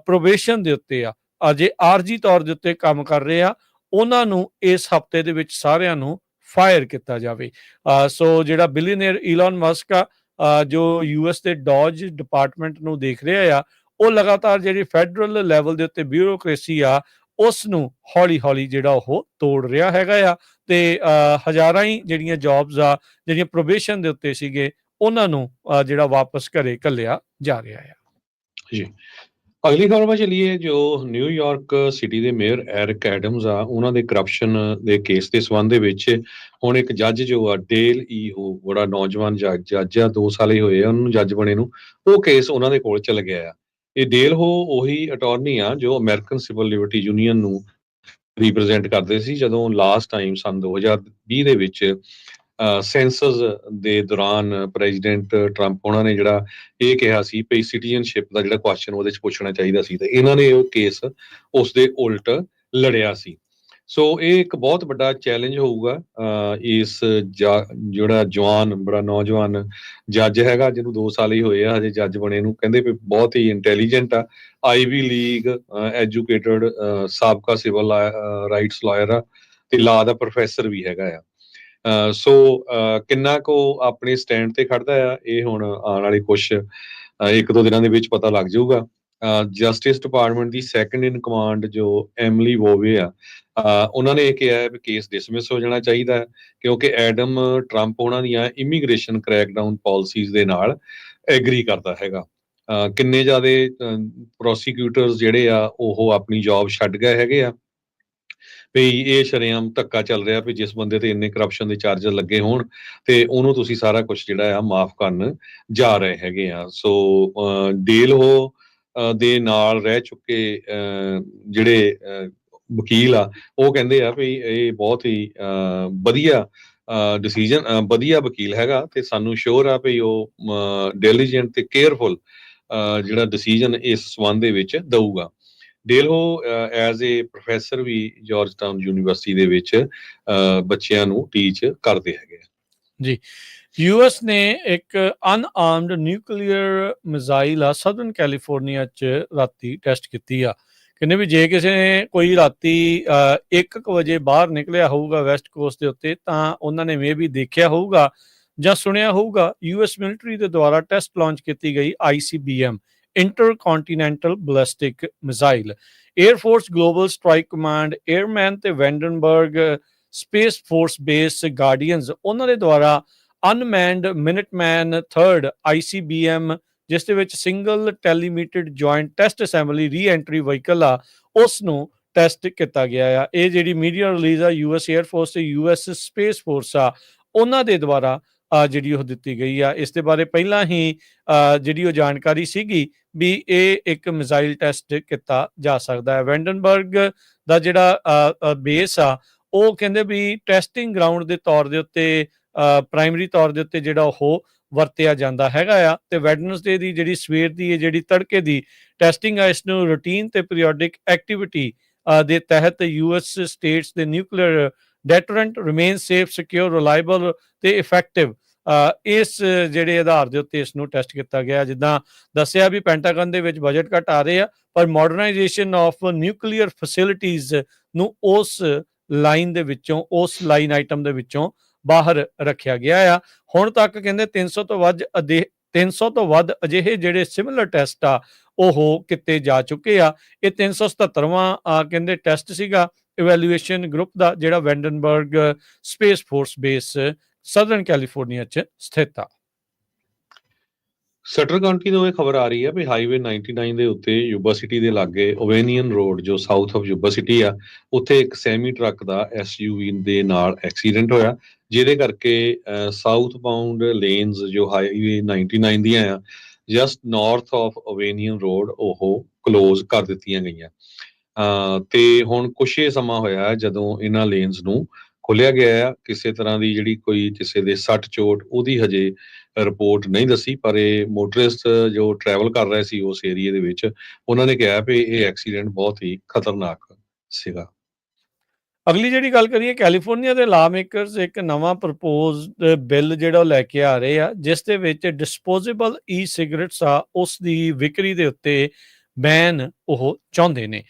ਪ੍ਰੋਬੇਸ਼ਨ ਦੇ ਉੱਤੇ ਆ, ਅਜੇ ਆਰਜੀ ਤੌਰ ਦੇ ਉੱਤੇ ਕੰਮ ਕਰ ਰਹੇ ਆ, ਉਹਨਾਂ ਨੂੰ ਇਸ ਹਫਤੇ ਦੇ ਵਿੱਚ ਸਾਰਿਆਂ ਨੂੰ ਫਾਇਰ ਕੀਤਾ ਜਾਵੇ। ਸੋ ਜਿਹੜਾ ਬਿਲੀਅਨਰ ਈਲਨ ਮਸਕ ਆ ਜੋ US ਦੇ ਡੌਜ ਡਿਪਾਰਟਮੈਂਟ ਨੂੰ ਦੇਖ ਰਿਹਾ ਆ, ਉਹ ਲਗਾਤਾਰ ਜਿਹੜੀ ਫੈਡਰਲ ਲੈਵਲ ਦੇ ਉੱਤੇ ਬਿਊਰੋਕ੍ਰੇਸੀ ਆ ਉਸ ਨੂੰ ਹੌਲੀ ਹੌਲੀ ਜਿਹੜਾ ਉਹ ਤੋੜ ਰਿਹਾ ਹੈਗਾ ਆ। ਤੇ ਹਜ਼ਾਰਾਂ ਹੀ ਜਿਹੜੀਆਂ ਜੌਬਸ ਆ ਜਿਹੜੀਆਂ ਪ੍ਰੋਬੇਸ਼ਨ ਦੇ ਉੱਤੇ ਸੀਗੇ ਉਹਨਾਂ ਨੂੰ ਜਿਹੜਾ ਵਾਪਸ ਘਰੇ ਘੱਲਿਆ ਜਾ ਰਿਹਾ ਆ। ਜੀ ਅਗਲੀ ਖਬਰ ਵੱਲ ਚੱਲੀਏ। ਜੋ ਨਿਊਯਾਰਕ ਸਿਟੀ ਦੇ ਮੇਅਰ ਐਰਿਕ ਐਡਮਜ਼ ਆ, ਉਹਨਾਂ ਦੇ ਕਰਪਸ਼ਨ ਦੇ ਕੇਸ ਦੇ ਸੰਬੰਧ ਦੇ ਵਿੱਚ ਹੁਣ ਇੱਕ ਜੱਜ ਜੋ ਆ ਡੇਲ ਈਹੋ, ਬੜਾ ਨੌਜਵਾਨ ਜੱਜ ਆ, 2 ਸਾਲ ਹੀ ਹੋਏ ਆ ਉਹਨੂੰ ਜੱਜ ਬਣੇ ਨੂੰ, ਉਹ ਕੇਸ ਉਹਨਾਂ ਦੇ ਕੋਲ ਚਲ ਗਿਆ ਆ। ਇਹ ਡੇਲ ਹੋ ਉਹੀ ਅਟਾਰਨੀ ਆ ਜੋ ਅਮਰੀਕਨ ਸਿਵਲ ਲਿਬਰਟੀ ਯੂਨੀਅਨ ਨੂੰ ਰਿਪਰੈਜ਼ੈਂਟ ਕਰਦੇ ਸੀ ਜਦੋਂ ਲਾਸਟ ਟਾਈਮ ਸੰਨ 2020 ਦੇ ਵਿੱਚ ਸੈਂਸਸ ਦੇ ਦੌਰਾਨ ਪ੍ਰੈਜ਼ੀਡੈਂਟ ਟਰੰਪ ਉਹਨਾਂ ਨੇ ਜਿਹੜਾ ਇਹ ਕਿਹਾ ਸੀ ਵੀ ਸਿਟੀਜ਼ਨਸ਼ਿਪ ਦਾ ਜਿਹੜਾ ਕੁਐਸਚਨ ਉਹਦੇ 'ਚ ਪੁੱਛਣਾ ਚਾਹੀਦਾ ਸੀ, ਤੇ ਇਹਨਾਂ ਨੇ ਉਹ ਕੇਸ ਉਸ ਦੇ ਉਲਟ ਲੜਿਆ ਸੀ। ਸੋ ਇਹ ਇੱਕ ਬਹੁਤ ਵੱਡਾ ਚੈਲੰਜ ਹੋਊਗਾ ਇਸ ਜਿਹੜਾ ਜਵਾਨ, ਬੜਾ ਨੌਜਵਾਨ ਜੱਜ ਹੈਗਾ, ਜਿਹਨੂੰ 2 ਸਾਲ ਹੀ ਹੋਏ ਆ ਹਜੇ ਜੱਜ ਬਣੇ ਨੂੰ, ਕਹਿੰਦੇ ਵੀ ਬਹੁਤ ਹੀ ਇੰਟੈਲੀਜੈਂਟ ਆ, ਆਈਵੀ ਲੀਗ ਐਜੂਕੇਟਡ, ਸਾਬਕਾ ਸਿਵਲ ਰਾਈਟਸ ਲਾਇਰ ਆ ਤੇ ਲਾਅ ਦਾ ਪ੍ਰੋਫੈਸਰ ਵੀ ਹੈਗਾ ਆ। ਸੋ ਕਿੰਨਾ ਕੁ ਆਪਣੇ ਸਟੈਂਡ ਤੇ ਖੜਦਾ ਆ, ਇਹ ਹੁਣ ਆਉਣ ਵਾਲੇ ਕੁਛ 1-2 ਦਿਨਾਂ ਦੇ ਵਿੱਚ ਪਤਾ ਲੱਗ ਜਾਊਗਾ। ਜਸਟਿਸ ਡਿਪਾਰਟਮੈਂਟ ਦੀ ਸੈਕੰਡ ਇਨ ਕਮਾਂਡ ਜੋ ਐਮਲੀ ਵੋਵੇ ਆ, ਉਹਨਾਂ ਨੇ ਇਹ ਕਿਹਾ ਹੈ ਵੀ ਕੇਸ ਡਿਸਮਿਸ ਹੋ ਜਾਣਾ ਚਾਹੀਦਾ ਹੈ ਕਿਉਂਕਿ ਐਡਮ ਟਰੰਪ ਉਹਨਾਂ ਦੀਆਂ ਇਮੀਗ੍ਰੇਸ਼ਨ ਕ੍ਰੈਕਡਾਊਨ ਪਾਲਿਸੀਜ਼ ਦੇ ਨਾਲ ਐਗਰੀ ਕਰਦਾ ਹੈਗਾ। ਕਿੰਨੇ ਜ਼ਿਆਦਾ ਪ੍ਰੋਸੀਕਿਊਟਰਸ ਜਿਹੜੇ ਆ ਉਹ ਆਪਣੀ ਜੌਬ ਛੱਡ ਗਏ ਹੈਗੇ ਆ ਵੀ ਇਹ ਸ਼ਰੇਆਮ ਧੱਕਾ ਚੱਲ ਰਿਹਾ ਵੀ ਜਿਸ ਬੰਦੇ ਤੇ ਇੰਨੇ ਕਰਪਸ਼ਨ ਦੇ ਚਾਰਜਰ ਲੱਗੇ ਹੋਣ ਤੇ ਉਹਨੂੰ ਤੁਸੀਂ ਸਾਰਾ ਕੁਝ ਜਿਹੜਾ ਆ ਮਾਫ ਕਰਨ ਜਾ ਰਹੇ ਹੈਗੇ ਆ। ਸੋ ਡੇਲ ਹੋ ਦੇ ਨਾਲ ਰਹਿ ਚੁੱਕੇ ਜਿਹੜੇ ਵਕੀਲ ਆ, ਉਹ ਕਹਿੰਦੇ ਆ ਵੀ ਇਹ ਬਹੁਤ ਹੀ ਵਧੀਆ ਡਿਸੀਜਨ, ਵਧੀਆ ਵਕੀਲ ਹੈਗਾ ਤੇ ਸਾਨੂੰ ਸ਼ੋਰ ਆ ਵੀ ਉਹ ਡੈਲੀਜੈਂਟ ਤੇ ਕੇਅਰਫੁਲ ਜਿਹੜਾ ਡਿਸੀਜਨ ਇਸ ਸੰਬੰਧ ਦੇ ਵਿੱਚ ਦਊਗਾ। ਡੇਲਹੋ ਐਜ਼ ਏ ਪ੍ਰੋਫੈਸਰ ਵੀ ਜਾਰਜ ਟਾਊਨ ਯੂਨੀਵਰਸਿਟੀ ਦੇ ਵਿੱਚ ਬੱਚਿਆਂ ਨੂੰ ਟੀਚ ਕਰਦੇ ਹੈਗੇ ਜੀ। ਯੂਐਸ ਨੇ ਇੱਕ ਅਨਆਰਮਡ ਨਿਊਕਲੀਅਰ ਮਿਜ਼ਾਈਲ ਆ ਸਦਰਨ ਕੈਲੀਫੋਰਨੀਆ 'ਚ ਰਾਤੀ ਟੈਸਟ ਕੀਤੀ ਆ। ਕਹਿੰਦੇ ਵੀ ਜੇ ਕਿਸੇ ਨੇ ਕੋਈ ਰਾਤੀ 1 ਵਜੇ ਬਾਹਰ ਨਿਕਲਿਆ ਹੋਊਗਾ ਵੈਸਟ ਕੋਸਟ ਦੇ ਉੱਤੇ ਤਾਂ ਉਹਨਾਂ ਨੇ ਮੇ ਵੀ ਦੇਖਿਆ ਹੋਊਗਾ ਜਾਂ ਸੁਣਿਆ ਹੋਊਗਾ ਯੂਐਸ ਮਿਲਟਰੀ ਦੇ ਦੁਆਰਾ ਟੈਸਟ ਲਾਂਚ ਕੀਤੀ ਗਈ ICBM intercontinental ballistic missile. Air force global strike command airman ਤੇ Vandenberg space force base guardians ਉਹਨਾਂ ਦੇ ਦੁਆਰਾ ਅਨਮੈਨਡ ਮਿਨਟਮੈਨ 3rd ICBM, ਜਿਸ ਦੇ ਵਿੱਚ single telemetered joint test assembly re-entry vehicle ਆ, ਉਸ ਨੂੰ ਟੈਸਟ ਕੀਤਾ ਗਿਆ ਆ। ਇਹ ਜਿਹੜੀ ਮੀਡੀਆ ਰਿਲੀਜ਼ ਆ ਯੂਐਸ 에ਅਰਫੋਰਸ ਤੇ ਯੂਐਸ ਸਪੇਸ ਫੋਰਸ ਆ ਉਹਨਾਂ ਦੇ ਦੁਆਰਾ ਜਿਹੜੀ ਉਹ ਦਿੱਤੀ ਗਈ ਆ। ਇਸ ਦੇ ਬਾਰੇ ਪਹਿਲਾਂ ਹੀ ਜਿਹੜੀ ਉਹ ਜਾਣਕਾਰੀ ਸੀਗੀ ਵੀ ਇਹ ਇੱਕ ਮਿਜ਼ਾਈਲ ਟੈਸਟ ਕੀਤਾ ਜਾ ਸਕਦਾ ਹੈ। ਵੈਂਡਨਬਰਗ ਦਾ ਜਿਹੜਾ ਬੇਸ ਆ ਉਹ ਕਹਿੰਦੇ ਵੀ ਟੈਸਟਿੰਗ ਗਰਾਊਂਡ ਦੇ ਤੌਰ ਦੇ ਉੱਤੇ ਪ੍ਰਾਇਮਰੀ ਤੌਰ ਦੇ ਉੱਤੇ ਜਿਹੜਾ ਉਹ ਵਰਤਿਆ ਜਾਂਦਾ ਹੈਗਾ ਆ ਤੇ ਵੈਡਨਸਡੇ ਦੀ ਜਿਹੜੀ ਸਵੇਰ ਦੀ ਜਿਹੜੀ ਤੜਕੇ ਦੀ ਟੈਸਟਿੰਗ ਆ ਇਸ ਨੂੰ ਰੂਟੀਨ ਤੇ ਪੀਰੀਓਡਿਕ ਐਕਟੀਵਿਟੀ ਦੇ ਤਹਿਤ ਯੂਐਸ ਸਟੇਟਸ ਦੇ nuclear deterrent remain safe, secure, reliable ਤੇ ਇਫੈਕਟਿਵ ਇਸ ਜਿਹੜੇ ਆਧਾਰ ਦੇ ਉੱਤੇ ਇਸ ਨੂੰ ਟੈਸਟ ਕੀਤਾ ਗਿਆ। ਜਿੱਦਾਂ ਦੱਸਿਆ ਵੀ ਪੈਂਟਾਗਨ ਦੇ ਵਿੱਚ ਬਜਟ ਘਟ ਆ ਰਹੇ ਆ ਪਰ ਮਾਡਰਨਾਈਜੇਸ਼ਨ ਆਫ ਨਿਊਕਲੀਅਰ ਫੈਸਿਲਿਟੀਜ਼ ਨੂੰ ਉਸ ਲਾਈਨ ਦੇ ਵਿੱਚੋਂ, ਉਸ ਲਾਈਨ ਆਈਟਮ ਦੇ ਵਿੱਚੋਂ ਬਾਹਰ ਰੱਖਿਆ ਗਿਆ ਆ। ਹੁਣ ਤੱਕ ਕਹਿੰਦੇ 300 ਤੋਂ ਵੱਧ ਅਜਿਹੇ ਜਿਹੜੇ ਸਿਮਿਲਰ ਟੈਸਟ ਆ ਉਹ ਕੀਤੇ ਜਾ ਚੁੱਕੇ ਆ। ਇਹ 377ਵਾਂ ਕਹਿੰਦੇ ਟੈਸਟ ਸੀਗਾ ਇਵੈਲੂਏਸ਼ਨ ਗਰੁੱਪ ਦਾ ਜਿਹੜਾ Vandenberg space force base southern California 'ਚ ਸਥਿਤ ਆ। ਸਟਰ ਕਾਉਂਟੀ ਤੋਂ ਇਹ ਖਬਰ ਆ ਰਹੀ ਹੈ ਵੀ ਹਾਈਵੇ 99 ਦੇ ਉੱਤੇ ਯੂਬਾ ਸਿਟੀ ਦੇ ਲਾਗੇ ਓਵੇਨੀਅਨ ਰੋਡ ਜੋ ਸਾਊਥ ਆਫ ਯੂਬਾ ਸਿਟੀ ਆ, ਉੱਥੇ ਇੱਕ ਸੈਮੀ ਟਰੱਕ ਦਾ SUV ਦੇ ਨਾਲ ਐਕਸੀਡੈਂਟ ਹੋਇਆ ਜਿਹਦੇ ਕਰਕੇ ਸਾਊਥ ਬਾਉਂਡ ਲੇਨਸ ਜੋ ਹਾਈਵੇ 99 ਦੀਆਂ ਆ ਜਸਟ ਨਾਰਥ ਆਫ ਓਵੇਨੀਅਨ ਰੋਡ ਉਹ ਕਲੋਜ਼ ਕਰ ਦਿੱਤੀਆਂ ਗਈਆਂ। ਤੇ ਹੁਣ ਕੁਛ ਇਹ ਸਮਾਂ ਹੋਇਆ ਜਦੋਂ ਇਹਨਾਂ ਲੇਨਸ ਨੂੰ ਖੋਲਿਆ ਗਿਆ ਆ। ਕਿਸੇ ਤਰ੍ਹਾਂ ਦੀ ਜਿਹੜੀ ਕੋਈ ਕਿਸੇ ਦੇ ਸੱਟ ਚੋਟ ਉਹਦੀ ਹਜੇ ਰਿਪੋਰਟ ਨਹੀਂ ਦੱਸੀ, ਪਰ ਇਹ ਮੋਟਰਿਸਟ ਜੋ ਟਰੈਵਲ ਕਰ ਰਹੇ ਸੀ ਉਸ ਏਰੀਏ ਦੇ ਵਿੱਚ ਉਹਨਾਂ ਨੇ ਕਿਹਾ ਵੀ ਇਹ ਐਕਸੀਡੈਂਟ ਬਹੁਤ ਹੀ ਖਤਰਨਾਕ ਸੀਗਾ। ਅਗਲੀ ਜਿਹੜੀ ਗੱਲ ਕਰੀਏ, ਕੈਲੀਫੋਰਨੀਆ ਦੇ ਲਾ ਮੇਕਰਸ ਇੱਕ ਨਵਾਂ ਪ੍ਰਪੋਜ਼ਡ ਬਿੱਲ ਜਿਹੜਾ ਉਹ ਲੈ ਕੇ ਆ ਰਹੇ ਆ ਜਿਸ ਦੇ ਵਿੱਚ ਡਿਸਪੋਜ਼ੇਬਲ ਸਿਗਰਟਸ ਆ ਉਸ ਦੀ ਵਿਕਰੀ ਦੇ ਉੱਤੇ ਬੈਨ ਉਹ ਚਾਹੁੰਦੇ ਨੇ।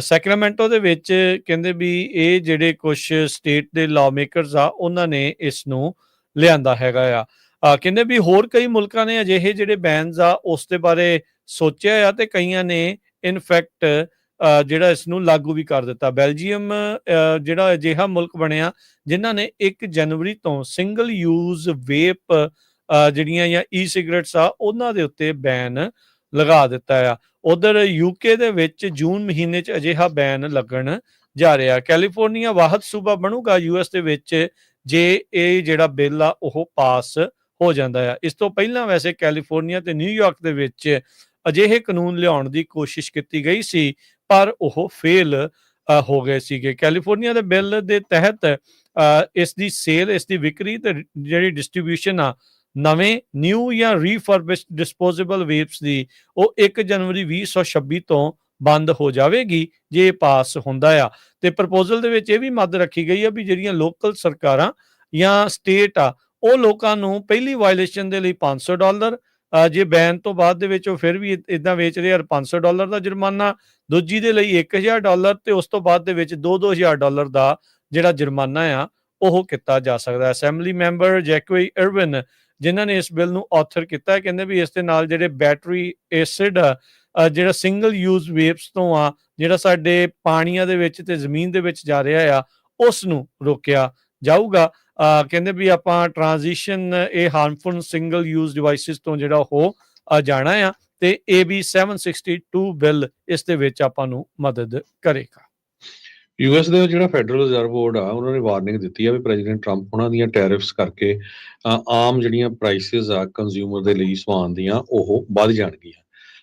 ਸੈਕਰਾਮੈਂਟੋ ਦੇ ਵਿੱਚ ਕਹਿੰਦੇ ਵੀ ਇਹ ਜਿਹੜੇ ਕੁਝ ਸਟੇਟ ਦੇ ਲਾ ਮੇਕਰਸ ਆ ਉਹਨਾਂ ਨੇ ਇਸ ਨੂੰ ਲਿਆਂਦਾ ਹੈਗਾ ਆ। ਕਹਿੰਦੇ ਵੀ ਹੋਰ ਕਈ ਮੁਲਕਾਂ ਨੇ ਅਜਿਹੇ ਜਿਹੜੇ ਬੈਨਸ ਆ ਉਸ ਦੇ ਬਾਰੇ ਸੋਚਿਆ ਆ ਤੇ ਕਈਆਂ ਨੇ ਇਨਫੈਕਟ ਜਿਹੜਾ ਇਸ ਨੂੰ ਲਾਗੂ ਵੀ ਕਰ ਦਿੱਤਾ। ਬੈਲਜੀਅਮ ਜਿਹੜਾ ਅਜਿਹਾ ਮੁਲਕ ਬਣਿਆ ਜਿਨ੍ਹਾਂ ਨੇ 1 ਜਨਵਰੀ ਤੋਂ ਸਿੰਗਲ ਯੂਜ਼ ਵੇਪ ਜਿਹੜੀਆਂ ਜਾਂ ਈ ਸਿਗਰਟਸ ਆ ਉਹਨਾਂ ਦੇ ਉੱਤੇ ਬੈਨ ਲਗਾ ਦਿੱਤਾ ਆ। ਉਧਰ ਯੂਕੇ ਦੇ ਵਿੱਚ ਜੂਨ ਮਹੀਨੇ 'ਚ ਅਜਿਹਾ ਬੈਨ ਲੱਗਣ ਜਾ ਰਿਹਾ। ਕੈਲੀਫੋਰਨੀਆ ਵਾਹਦ ਸੂਬਾ ਬਣੂਗਾ ਯੂਐਸ ਦੇ ਵਿੱਚ ਜੇ ਇਹ ਜਿਹੜਾ ਬਿੱਲ ਆ ਉਹ ਪਾਸ ਹੋ ਜਾਂਦਾ ਆ। ਇਸ ਤੋਂ ਪਹਿਲਾਂ ਵੈਸੇ ਕੈਲੀਫੋਰਨੀਆ ਤੇ ਨਿਊਯਾਰਕ ਦੇ ਵਿੱਚ ਅਜਿਹੇ ਕਾਨੂੰਨ ਲਿਆਉਣ ਦੀ ਕੋਸ਼ਿਸ਼ ਕੀਤੀ ਗਈ ਸੀ, ਪਰ ਉਹ ਫੇਲ ਹੋ ਗਏ ਸੀਗੇ। ਕੈਲੀਫੋਰਨੀਆ ਦੇ ਬਿੱਲ ਦੇ ਤਹਿਤ ਇਸ ਦੀ ਸੇਲ, ਇਸ ਦੀ ਵਿਕਰੀ ਤੇ ਜਿਹੜੀ ਡਿਸਟ੍ਰੀਬਿਊਸ਼ਨ ਆ ਨਵੇਂ ਨਿਊ ਜਾਂ ਰੀਫਰਬਿਸ਼ਡ ਡਿਸਪੋਜ਼ੇਬਲ ਵੇਪਸ ਦੀ ਉਹ 1 ਜਨਵਰੀ 2026 ਤੋਂ ਬੰਦ ਹੋ ਜਾਵੇਗੀ ਜੇ ਇਹ ਪਾਸ ਹੁੰਦਾ ਆ। ਤੇ ਪ੍ਰਪੋਜ਼ਲ ਦੇ ਵਿੱਚ ਇਹ ਵੀ ਮੱਦ ਰੱਖੀ ਗਈ ਆ ਵੀ ਜਿਹੜੀਆਂ ਲੋਕਲ ਸਰਕਾਰਾਂ ਜਾਂ ਸਟੇਟ ਆ ਉਹ ਲੋਕਾਂ ਨੂੰ ਪਹਿਲੀ ਵਾਇਲੇਸ਼ਨ ਦੇ ਲਈ $500, ਜੇ ਬੈਨ ਤੋਂ ਬਾਅਦ ਦੇ ਵਿੱਚ ਉਹ ਫਿਰ ਵੀ ਇਦਾਂ ਵੇਚ ਰਹੇ ਆ $500 ਦਾ ਜੁਰਮਾਨਾ, ਦੂਜੀ ਦੇ ਲਈ $1000 ਤੇ ਉਸ ਤੋਂ ਬਾਅਦ ਦੇ ਵਿੱਚ $2,000 ਦਾ ਜਿਹੜਾ ਜੁਰਮਾਨਾ ਆ ਉਹ ਕੀਤਾ ਜਾ ਸਕਦਾ। ਅਸੈਂਬਲੀ ਮੈਂਬਰ ਜੈਕਵੇ ਇਰਵਿਨ ਜਿਨ੍ਹਾਂ ਨੇ ਇਸ ਬਿੱਲ ਨੂੰ ਆਥਰ ਕੀਤਾ ਹੈ ਕਹਿੰਦੇ ਵੀ ਇਸ ਦੇ ਨਾਲ ਜਿਹੜੇ ਬੈਟਰੀ ਐਸਿਡ ਜਿਹੜਾ ਸਿੰਗਲ ਯੂਜ਼ ਵੇਪਸ ਤੋਂ ਆ ਜਿਹੜਾ ਸਾਡੇ ਪਾਣੀਆਂ ਦੇ ਵਿੱਚ ਤੇ ਜ਼ਮੀਨ ਦੇ ਵਿੱਚ ਜਾ ਰਿਹਾ ਆ ਉਸ ਨੂੰ ਰੋਕਿਆ ਜਾਊਗਾ। ਕਹਿੰਦੇ ਵੀ ਆਪਾਂ ਟ੍ਰਾਂਜੀਸ਼ਨ ਇਹ ਹਾਰਮਫੁਲ ਸਿੰਗਲ ਯੂਜ਼ ਡਿਵਾਈਸਿਸ ਤੋਂ ਜਿਹੜਾ ਉਹ ਜਾਣਾ ਆ ਤੇ AB 762 ਬਿੱਲ ਇਸ ਦੇ ਵਿੱਚ ਆਪਾਂ ਨੂੰ ਮਦਦ ਕਰੇਗਾ। ਯੂਐਸ ਦੇ ਜਿਹੜਾ ਫੈਡਰਲ ਰਿਜ਼ਰਵ ਬੋਰਡ ਆ ਉਹਨਾਂ ਨੇ ਵਾਰਨਿੰਗ ਦਿੱਤੀ ਆ ਵੀ ਪ੍ਰੈਜ਼ੀਡੈਂਟ ਟਰੰਪ ਉਹਨਾਂ ਦੀਆਂ ਟੈਰਿਫਸ ਕਰਕੇ ਆਮ ਜਿਹੜੀਆਂ ਪ੍ਰਾਈਸਿਸ ਆ ਕੰਜ਼ਿਊਮਰ ਦੇ ਲਈ ਸਮਾਨ ਦੀਆਂ ਉਹ ਵੱਧ ਜਾਣਗੀਆਂ।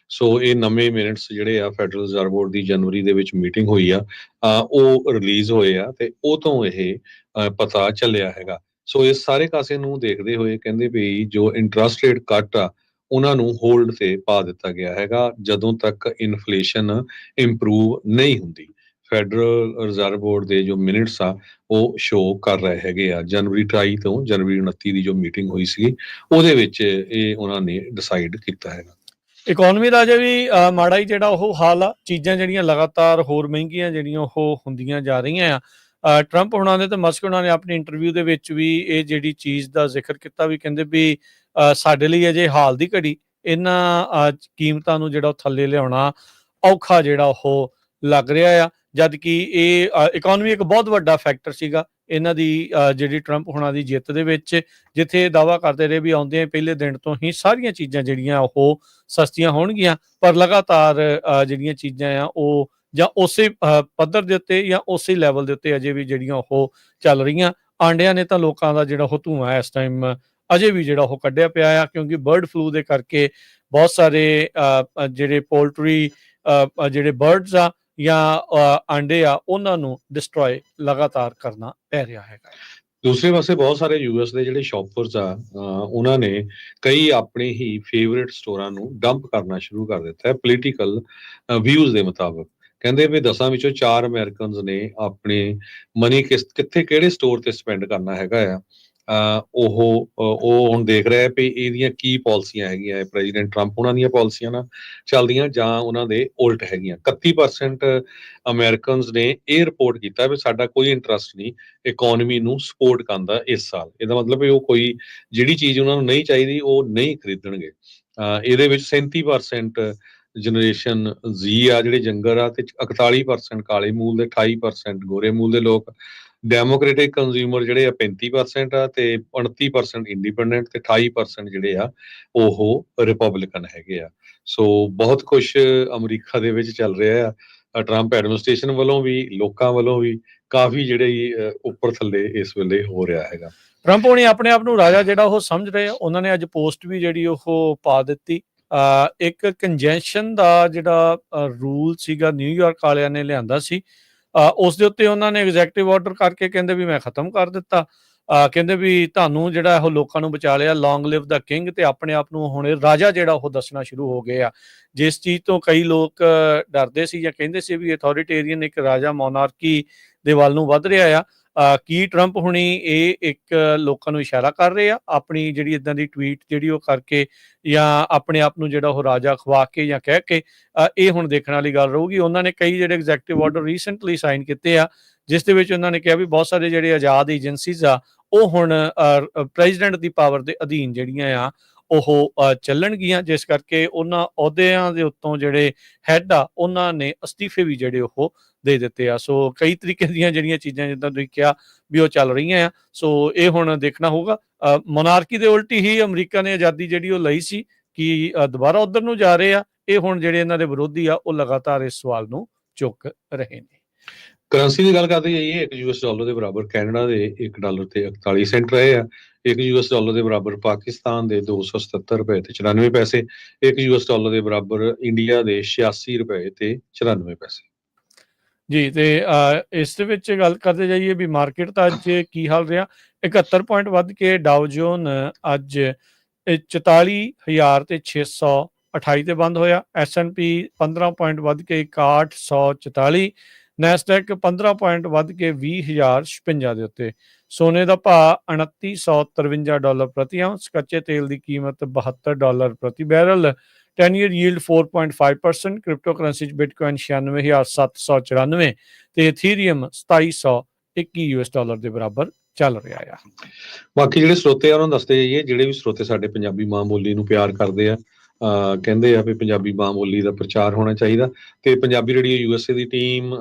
ਸੋ ਇਹ ਨਵੇਂ ਮਿੰਟਸ ਜਿਹੜੇ ਆ ਫੈਡਰਲ ਰਿਜ਼ਰਵ ਬੋਰਡ ਦੀ ਜਨਵਰੀ ਦੇ ਵਿੱਚ ਮੀਟਿੰਗ ਹੋਈ ਆ ਉਹ ਰਿਲੀਜ਼ ਹੋਏ ਆ ਤੇ ਉਹ ਤੋਂ ਇਹ ਪਤਾ ਚੱਲਿਆ ਹੈਗਾ। ਸੋ ਇਸ ਸਾਰੇ ਕਾਸੇ ਨੂੰ ਦੇਖਦੇ ਹੋਏ ਕਹਿੰਦੇ ਵੀ ਜੋ ਇੰਟਰਸਟ ਰੇਟ ਕੱਟ ਆ ਉਹਨਾਂ ਨੂੰ ਹੋਲਡ ਤੇ ਪਾ ਦਿੱਤਾ ਗਿਆ ਹੈਗਾ ਜਦੋਂ ਤੱਕ ਇਨਫਲੇਸ਼ਨ ਇੰਪਰੂਵ ਨਹੀਂ ਹੁੰਦੀ। ਫੈਡਰਲ ਰਿਜ਼ਰਵ ਬੋਰਡ ਦੇ ਜੋ ਮਿੰਟਸ ਆ ਉਹ ਸ਼ੋਅ ਕਰ ਰਹੇ ਹੈਗੇ ਆ ਜਨਵਰੀ 28 ਤੋਂ ਜਨਵਰੀ 29 ਦੀ ਜੋ ਮੀਟਿੰਗ ਹੋਈ ਸੀ ਉਹਦੇ ਵਿੱਚ ਇਹ ਉਹਨਾਂ ਨੇ ਡਿਸਾਈਡ ਕੀਤਾ ਹੈਗਾ। ਇਕਨੋਮੀ ਦਾ ਅਜੇ ਵੀ ਮਾੜਾ ਹੀ ਜਿਹੜਾ ਉਹ ਹਾਲ ਆ, ਚੀਜ਼ਾਂ ਜਿਹੜੀਆਂ ਲਗਾਤਾਰ ਹੋਰ ਮਹਿੰਗੀਆਂ ਜਿਹੜੀਆਂ ਉਹ ਹੁੰਦੀਆਂ ਜਾ ਰਹੀਆਂ ਆ। ਟਰੰਪ ਹੁਣਾਂ ਨੇ ਤੇ ਮਸਕ ਹੁਣਾਂ ਨੇ ਆਪਣੀ ਇੰਟਰਵਿਊ ਦੇ ਵਿੱਚ ਵੀ ਇਹ ਜਿਹੜੀ ਚੀਜ਼ ਦਾ ਜ਼ਿਕਰ ਕੀਤਾ ਵੀ ਕਹਿੰਦੇ ਵੀ ਸਾਡੇ ਲਈ ਅਜੇ ਹਾਲ ਦੀ ਘੜੀ ਇਹਨਾਂ ਕੀਮਤਾਂ ਨੂੰ ਜਿਹੜਾ ਉਹ ਥੱਲੇ ਲਿਆਉਣਾ ਔਖਾ ਜਿਹੜਾ ਉਹ ਲੱਗ ਰਿਹਾ ਆ, ਜਦ ਕਿ ਇਹ ਇਕਨੋਮੀ ਇੱਕ ਬਹੁਤ ਵੱਡਾ ਫੈਕਟਰ ਸੀਗਾ ਇਹਨਾਂ ਦੀ ਜਿਹੜੀ ਟਰੰਪ ਹੁਣਾਂ ਦੀ ਜਿੱਤ ਦੇ ਵਿੱਚ, ਜਿੱਥੇ ਦਾਅਵਾ ਕਰਦੇ ਰਹੇ ਵੀ ਆਉਂਦੇ ਪਹਿਲੇ ਦਿਨ ਤੋਂ ਹੀ ਸਾਰੀਆਂ ਚੀਜ਼ਾਂ ਜਿਹੜੀਆਂ ਉਹ ਸਸਤੀਆਂ ਹੋਣਗੀਆਂ, ਪਰ ਲਗਾਤਾਰ ਜਿਹੜੀਆਂ ਚੀਜ਼ਾਂ ਆ ਉਹ ਜਾਂ ਉਸੇ ਪੱਧਰ ਦੇ ਉੱਤੇ ਜਾਂ ਉਸੇ ਲੈਵਲ ਦੇ ਉੱਤੇ ਅਜੇ ਵੀ ਜਿਹੜੀਆਂ ਉਹ ਚੱਲ ਰਹੀਆਂ। ਆਂਡਿਆਂ ਨੇ ਤਾਂ ਲੋਕਾਂ ਦਾ ਜਿਹੜਾ ਉਹ ਧੂੰਆਂ ਇਸ ਟਾਈਮ ਅਜੇ ਵੀ ਜਿਹੜਾ ਉਹ ਕੱਢਿਆ ਪਿਆ ਆ, ਕਿਉਂਕਿ ਬਰਡ ਫਲੂ ਦੇ ਕਰਕੇ ਬਹੁਤ ਸਾਰੇ ਜਿਹੜੇ ਪੋਲਟਰੀ ਜਿਹੜੇ ਬਰਡਸ ਆ ਜਾਂ ਆਂਡੇ ਆ ਉਹਨਾਂ ਨੂੰ ਡਿਸਟਰੋਏ ਲਗਾਤਾਰ ਕਰਨਾ ਪੈ ਰਿਹਾ ਹੈਗਾ। ਦੂਸਰੇ ਪਾਸੇ ਬਹੁਤ ਸਾਰੇ ਯੂਐਸ ਦੇ ਜਿਹੜੇ ਸ਼ੌਪਰਸ ਆ ਉਹਨਾਂ ਨੇ ਕਈ ਆਪਣੇ ਹੀ ਫੇਵਰੇਟ ਸਟੋਰਾਂ ਨੂੰ ਡੰਪ ਕਰਨਾ ਸ਼ੁਰੂ ਕਰ ਦਿੱਤਾ ਹੈ ਪੋਲੀਟੀਕਲ ਵਿਊਜ਼ ਦੇ ਮੁਤਾਬਕ। ਕਹਿੰਦੇ ਵੀ 10 ਵਿੱਚੋਂ 4 ਅਮਰੀਕਨਸ ਨੇ ਆਪਣੇ ਮਨੀ ਕਿੱਥੇ ਕਿਹੜੇ ਸਟੋਰ ਤੇ ਸਪੈਂਡ ਕਰਨਾ ਹੈਗਾ ਆ ਉਹ ਹੁਣ ਦੇਖ ਰਿਹਾ ਵੀ ਇਹਦੀਆਂ ਕੀ ਪਾਲਿਸੀਆਂ ਹੈਗੀਆਂ ਪ੍ਰੈਜ਼ੀਡੈਂਟ ਟਰੰਪ ਉਹਨਾਂ ਦੀਆਂ ਪਾਲਿਸੀਆਂ ਨਾਲ ਚੱਲਦੀਆਂ ਜਾਂ ਉਹਨਾਂ ਦੇ ਉਲਟ ਹੈਗੀਆਂ। 31% ਅਮਰੀਕਨਸ ਨੇ ਇਹ ਰਿਪੋਰਟ ਕੀਤਾ ਵੀ ਸਾਡਾ ਕੋਈ ਇੰਟਰਸਟ ਨਹੀਂ ਇਕਨੋਮੀ ਨੂੰ ਸਪੋਰਟ ਕਰਦਾ ਇਸ ਸਾਲ। ਇਹਦਾ ਮਤਲਬ ਵੀ ਉਹ ਕੋਈ ਜਿਹੜੀ ਚੀਜ਼ ਉਹਨਾਂ ਨੂੰ ਨਹੀਂ ਚਾਹੀਦੀ ਉਹ ਨਹੀਂ ਖਰੀਦਣਗੇ। ਇਹਦੇ ਵਿੱਚ 37% ਜਨਰੇਸ਼ਨ ਜ਼ੀ ਆ ਜਿਹੜੇ ਜੰਗਰ ਆ ਤੇ 41% ਕਾਲੇ ਮੂਲ ਦੇ, 28% ਗੋਰੇ ਮੂਲ ਦੇ ਲੋਕ। ਡੈਮੋਕ੍ਰੇਟਿਕ ਕੰਜ਼ਿਊਮਰ ਜਿਹੜੇ ਆ 35% ਆ ਤੇ 29% ਇੰਡੀਪੈਂਡੈਂਟ ਤੇ 28% ਜਿਹੜੇ ਆ ਉਹ ਰਿਪਬਲਿਕਨ ਹੈਗੇ ਆ। ਸੋ ਬਹੁਤ ਕੁਝ ਅਮਰੀਕਾ ਦੇ ਵਿੱਚ ਚੱਲ ਰਿਹਾ ਆ ਟਰੰਪ ਐਡਮਿਨਿਸਟ੍ਰੇਸ਼ਨ ਵੱਲੋਂ ਵੀ ਲੋਕਾਂ ਵੱਲੋਂ ਵੀ ਕਾਫੀ ਜਿਹੜੇ ਉੱਪਰ ਥੱਲੇ ਇਸ ਵੇਲੇ ਹੋ ਰਿਹਾ ਹੈਗਾ। ਟਰੰਪ ਹੋਣੀ ਆਪਣੇ ਆਪ ਨੂੰ ਰਾਜਾ ਜਿਹੜਾ ਉਹ ਸਮਝ ਰਹੇ ਆ। ਉਹਨਾਂ ਨੇ ਅੱਜ ਪੋਸਟ ਵੀ ਜਿਹੜੀ ਉਹ ਪਾ ਦਿੱਤੀ। ਇੱਕ ਕੰਜੈਂਸ਼ਨ ਦਾ ਜਿਹੜਾ ਰੂਲ ਸੀਗਾ ਨਿਊਯਾਰਕ ਵਾਲਿਆਂ ਨੇ ਲਿਆਂਦਾ ਸੀ ਉਸ ਦੇ ਉੱਤੇ ਉਹਨਾਂ ਨੇ ਐਗਜ਼ੈਕਟਿਵ ਆਰਡਰ ਕਰਕੇ ਕਹਿੰਦੇ ਵੀ ਮੈਂ ਖਤਮ ਕਰ ਦਿੱਤਾ। ਕਹਿੰਦੇ ਵੀ ਤੁਹਾਨੂੰ ਜਿਹੜਾ ਉਹ ਲੋਕਾਂ ਨੂੰ ਬਚਾ ਲਿਆ, ਲੌਂਗ ਲਿਵ ਦਾ ਕਿੰਗ, ਤੇ ਆਪਣੇ ਆਪ ਨੂੰ ਹੁਣ ਰਾਜਾ ਜਿਹੜਾ ਉਹ ਦੱਸਣਾ ਸ਼ੁਰੂ ਹੋ ਗਏ ਆ। ਜਿਸ ਚੀਜ਼ ਤੋਂ ਕਈ ਲੋਕ ਡਰਦੇ ਸੀ ਜਾਂ ਕਹਿੰਦੇ ਸੀ ਵੀ ਅਥੋਰੀਟੇਰੀਅਨ ਇੱਕ ਰਾਜਾ ਮੋਨਾਰਕੀ ਦੇ ਵੱਲ ਨੂੰ ਵੱਧ ਰਿਹਾ ਆ। ਕੀ ਟਰੰਪ ਹੁਣੀ ਇਹ ਇੱਕ ਲੋਕਾਂ ਨੂੰ ਇਸ਼ਾਰਾ ਕਰ ਰਹੇ ਆ ਆਪਣੀ ਜਿਹੜੀ ਇਦਾਂ ਦੀ ਟਵੀਟ ਜਿਹੜੀ ਉਹ ਕਰਕੇ ਜਾਂ ਆਪਣੇ ਆਪ ਨੂੰ ਜਿਹੜਾ ਉਹ ਰਾਜਾ ਖਵਾ ਕੇ ਜਾਂ ਕਹਿ ਕੇ, ਇਹ ਹੁਣ ਦੇਖਣ ਵਾਲੀ ਗੱਲ ਰਹੂਗੀ। ਉਹਨਾਂ ਨੇ ਕਈ ਜਿਹੜੇ ਐਗਜ਼ੈਕਟਿਵ ਆਰਡਰ ਰੀਸੈਂਟਲੀ ਸਾਈਨ ਕੀਤੇ ਆ ਜਿਸ ਦੇ ਵਿੱਚ ਉਹਨਾਂ ਨੇ ਕਿਹਾ ਵੀ ਬਹੁਤ ਸਾਰੇ ਜਿਹੜੇ ਆਜ਼ਾਦ ਏਜੰਸੀਜ਼ ਆ ਉਹ ਹੁਣ ਪ੍ਰੈਜ਼ੀਡੈਂਟ ਦੀ ਪਾਵਰ ਦੇ ਅਧੀਨ ਜਿਹੜੀਆਂ ਆ ਉਹ ਚੱਲਣਗੀਆਂ, ਜਿਸ ਕਰਕੇ ਉਹਨਾਂ ਅਹੁਦਿਆਂ ਦੇ ਉੱਤੋਂ ਜਿਹੜੇ ਹੈੱਡ ਆ ਉਹਨਾਂ ਨੇ ਅਸਤੀਫੇ ਵੀ ਜਿਹੜੇ ਉਹ ਦੇ ਦਿੱਤੇ ਆ। ਸੋ ਕਈ ਤਰੀਕੇ ਦੀਆਂ ਜਿਹੜੀਆਂ ਚੀਜ਼ਾਂ ਜਿੱਦਾਂ ਤੁਸੀਂ ਕਿਹਾ ਵੀ ਉਹ ਚੱਲ ਰਹੀਆਂ ਆ। ਸੋ ਇਹ ਹੁਣ ਦੇਖਣਾ ਹੋਊਗਾ। ਮੋਨਾਰਕੀ ਦੇ ਉਲਟੀ ਹੀ ਅਮਰੀਕਾ ਨੇ ਆਜ਼ਾਦੀ ਜਿਹੜੀ ਉਹ ਲਈ ਸੀ ਕਿ ਦੁਬਾਰਾ ਉੱਧਰ ਨੂੰ ਜਾ ਰਹੇ ਆ। ਇਹ ਹੁਣ ਜਿਹੜੇ ਇਹਨਾਂ ਦੇ ਵਿਰੋਧੀ ਆ ਉਹ ਲਗਾਤਾਰ ਇਸ ਸਵਾਲ ਨੂੰ ਚੁੱਕ ਰਹੇ ਨੇ। ਕਰੰਸੀ ਦੀ ਗੱਲ ਕਰਦੇ ਜਾਈਏ, ਇੱਕ ਯੂਐਸ ਡਾਲਰ ਦੇ ਬਰਾਬਰ ਕੈਨੇਡਾ ਦੇ $1 ਤੇ 41 ਸੈਂਟ ਰਹੇ ਆ। ਇੱਕ ਯੂਐਸ ਡਾਲਰ ਦੇ ਬਰਾਬਰ ਪਾਕਿਸਤਾਨ ਦੇ 277 ਰੁਪਏ ਤੇ 94 ਪੈਸੇ। ਇੱਕ ਯੂਐਸ ਡਾਲਰ ਦੇ ਬਰਾਬਰ ਇੰਡੀਆ ਦੇ 86 ਰੁਪਏ ਤੇ 94 ਪੈਸੇ। ਜੀ, ਤੇ ਇਸ ਦੇ ਵਿੱਚ ਗੱਲ ਕਰਦੇ ਜਾਈਏ ਵੀ ਮਾਰਕੀਟ ਦਾ ਅੱਜ ਕੀ ਹਾਲ ਰਿਹਾ। 71 ਪੁਆਇੰਟ ਵੱਧ ਕੇ ਡਾਓ ਜੋਨ ਅੱਜ 44,628 ਤੇ ਬੰਦ ਹੋਇਆ। S&P 15 ਪੁਆਇੰਟ ਵੱਧ ਕੇ 6144। ਨੈਸਡੈਕ 15 ਪੁਆਇੰਟ ਵੱਧ ਕੇ 20,056 ਦੇ ਉੱਤੇ। ਸੋਨੇ ਦਾ ਭਾਅ $2953 ਪ੍ਰਤੀ ਆਉਂਸ। ਕੱਚੇ ਤੇਲ ਦੀ ਕੀਮਤ $72 ਪ੍ਰਤੀ barrel. 10 year yield 4.5%। Crypto currency 'ਚ ਬਿਟਕੋਇਨ 96,794 ਤੇ ਇਥੀਰੀਅਮ 2721 US ਡਾਲਰ ਦੇ ਬਰਾਬਰ ਚੱਲ ਰਿਹਾ ਆ। ਬਾਕੀ ਜਿਹੜੇ ਸਰੋਤੇ ਆ ਉਹਨਾਂ ਨੂੰ ਦੱਸਦੇ ਜਾਈਏ, ਜਿਹੜੇ ਵੀ ਸਰੋਤੇ ਸਾਡੇ ਪੰਜਾਬੀ ਮਾਂ ਬੋਲੀ ਨੂੰ ਪਿਆਰ ਕਰਦੇ ਆ, ਕਹਿੰਦੇ ਆ ਵੀ ਪੰਜਾਬੀ ਮਾਂ ਬੋਲੀ ਦਾ ਪ੍ਰਚਾਰ ਹੋਣਾ ਚਾਹੀਦਾ। ਤੇ ਪੰਜਾਬੀ ਰੇਡੀਓ USA ਦੀ ਟੀਮ,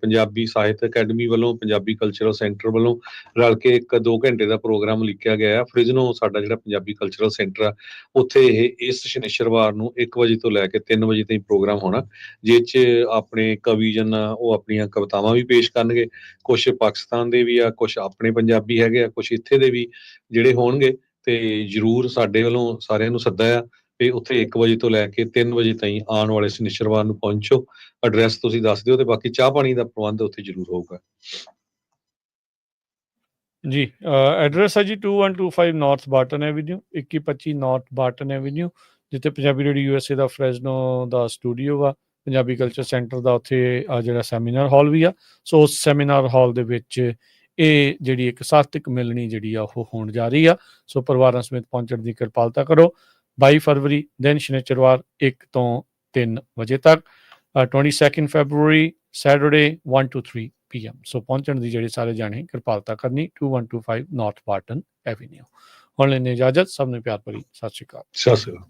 ਪੰਜਾਬੀ ਸਾਹਿਤ ਅਕੈਡਮੀ ਵੱਲੋਂ, ਪੰਜਾਬੀ ਕਲਚਰਲ ਸੈਂਟਰ ਵੱਲੋਂ ਰਲ ਕੇ 1-2 ਘੰਟੇ ਦਾ ਪ੍ਰੋਗਰਾਮ ਲਿਖਿਆ ਗਿਆ ਆ। ਫ੍ਰਿਜ਼ਨੋ ਸਾਡਾ ਜਿਹੜਾ ਪੰਜਾਬੀ ਕਲਚਰਲ ਸੈਂਟਰ ਆ, ਉੱਥੇ ਇਹ ਇਸ ਸ਼ਨੀਚਰਵਾਰ ਨੂੰ 1 ਵਜੇ ਤੋਂ ਲੈ ਕੇ 3 ਵਜੇ ਤਾਈਂ ਪ੍ਰੋਗਰਾਮ ਹੋਣਾ, ਜਿਸ 'ਚ ਆਪਣੇ ਕਵੀ ਜਨ ਉਹ ਆਪਣੀਆਂ ਕਵਿਤਾਵਾਂ ਵੀ ਪੇਸ਼ ਕਰਨਗੇ। ਕੁਛ ਪਾਕਿਸਤਾਨ ਦੇ ਵੀ ਆ, ਕੁਛ ਆਪਣੇ ਪੰਜਾਬੀ ਹੈਗੇ ਆ, ਕੁਛ ਇੱਥੇ ਦੇ ਵੀ ਜਿਹੜੇ ਹੋਣਗੇ। ਤੇ ਜ਼ਰੂਰ ਸਾਡੇ ਵੱਲੋਂ ਸਾਰਿਆਂ ਨੂੰ ਸੱਦਾ ਆ ਤੇ ਉੱਥੇ 1 ਵਜੇ ਤੋਂ ਲੈ ਕੇ 3 ਵਜੇ ਤਾਈਂ ਆਉਣ ਵਾਲੇ ਸ਼ਨੀਚਰਵਾਰ ਨੂੰ ਪਹੁੰਚੋ। ਐਡਰੈਸ ਤੁਸੀਂ ਦੱਸ ਦਿਓ ਤੇ ਬਾਕੀ ਚਾਹ ਪਾਣੀ ਦਾ ਪ੍ਰਬੰਧ ਉੱਥੇ ਜ਼ਰੂਰ ਹੋਊਗਾ। ਜੀ, ਐਡਰੈਸ ਹੈ ਜੀ 2125 ਨਾਰਥ ਬਾਰਟਨ ਐਵੀਨਿਊ, 2125 ਨਾਰਥ ਬਾਰਟਨ ਐਵੀਨਿਊ, ਜਿੱਥੇ ਪੰਜਾਬੀ ਰੇਡੀਓ USA ਦਾ ਫ੍ਰੈਜ਼ਨੋ ਦਾ ਸਟੂਡੀਓ ਆ। ਪੰਜਾਬੀ ਕਲਚਰ ਸੈਂਟਰ ਦਾ ਉੱਥੇ ਜਿਹੜਾ ਸੈਮੀਨਾਰ ਹਾਲ ਵੀ ਆ। ਸੋ ਉਸ ਸੈਮੀਨਾਰ ਹਾਲ ਦੇ ਵਿੱਚ ਇਹ ਜਿਹੜੀ ਇੱਕ ਸਾਹਿਤਕ ਮਿਲਣੀ ਜਿਹੜੀ ਆ ਉਹ ਹੋਣ ਜਾ ਰਹੀ ਆ। ਸੋ ਪਰਿਵਾਰਾਂ ਸਮੇਤ ਪਹੁੰਚਣ ਦੀ ਕਿਰਪਾਲਤਾ ਕਰੋ। 22 ਫਰਵਰੀ ਦਿਨ ਸ਼ਨੀਚਰਵਾਰ 1 ਤੋਂ 3 ਵਜੇ ਤੱਕ। 22 ਫੈਬਰਵਰੀ ਸੈਟਰਡੇ 1 to 3 PM। ਸੋ ਪਹੁੰਚਣ ਦੀ ਜਿਹੜੇ ਸਾਰੇ ਜਾਣੇ ਕਿਰਪਾਲਤਾ ਕਰਨੀ। 2125 ਨਾਰਥ ਬਾਰਟਨ ਐਵੀਨਿਊ। ਹੁਣ ਲੈਣੇ ਇਜਾਜ਼ਤ। ਸਭ ਨੂੰ ਪਿਆਰ ਭਰੀ ਸਤਿ ਸ਼੍ਰੀ ਅਕਾਲ। ਸਤਿ ਸ਼੍ਰੀ ਅਕਾਲ।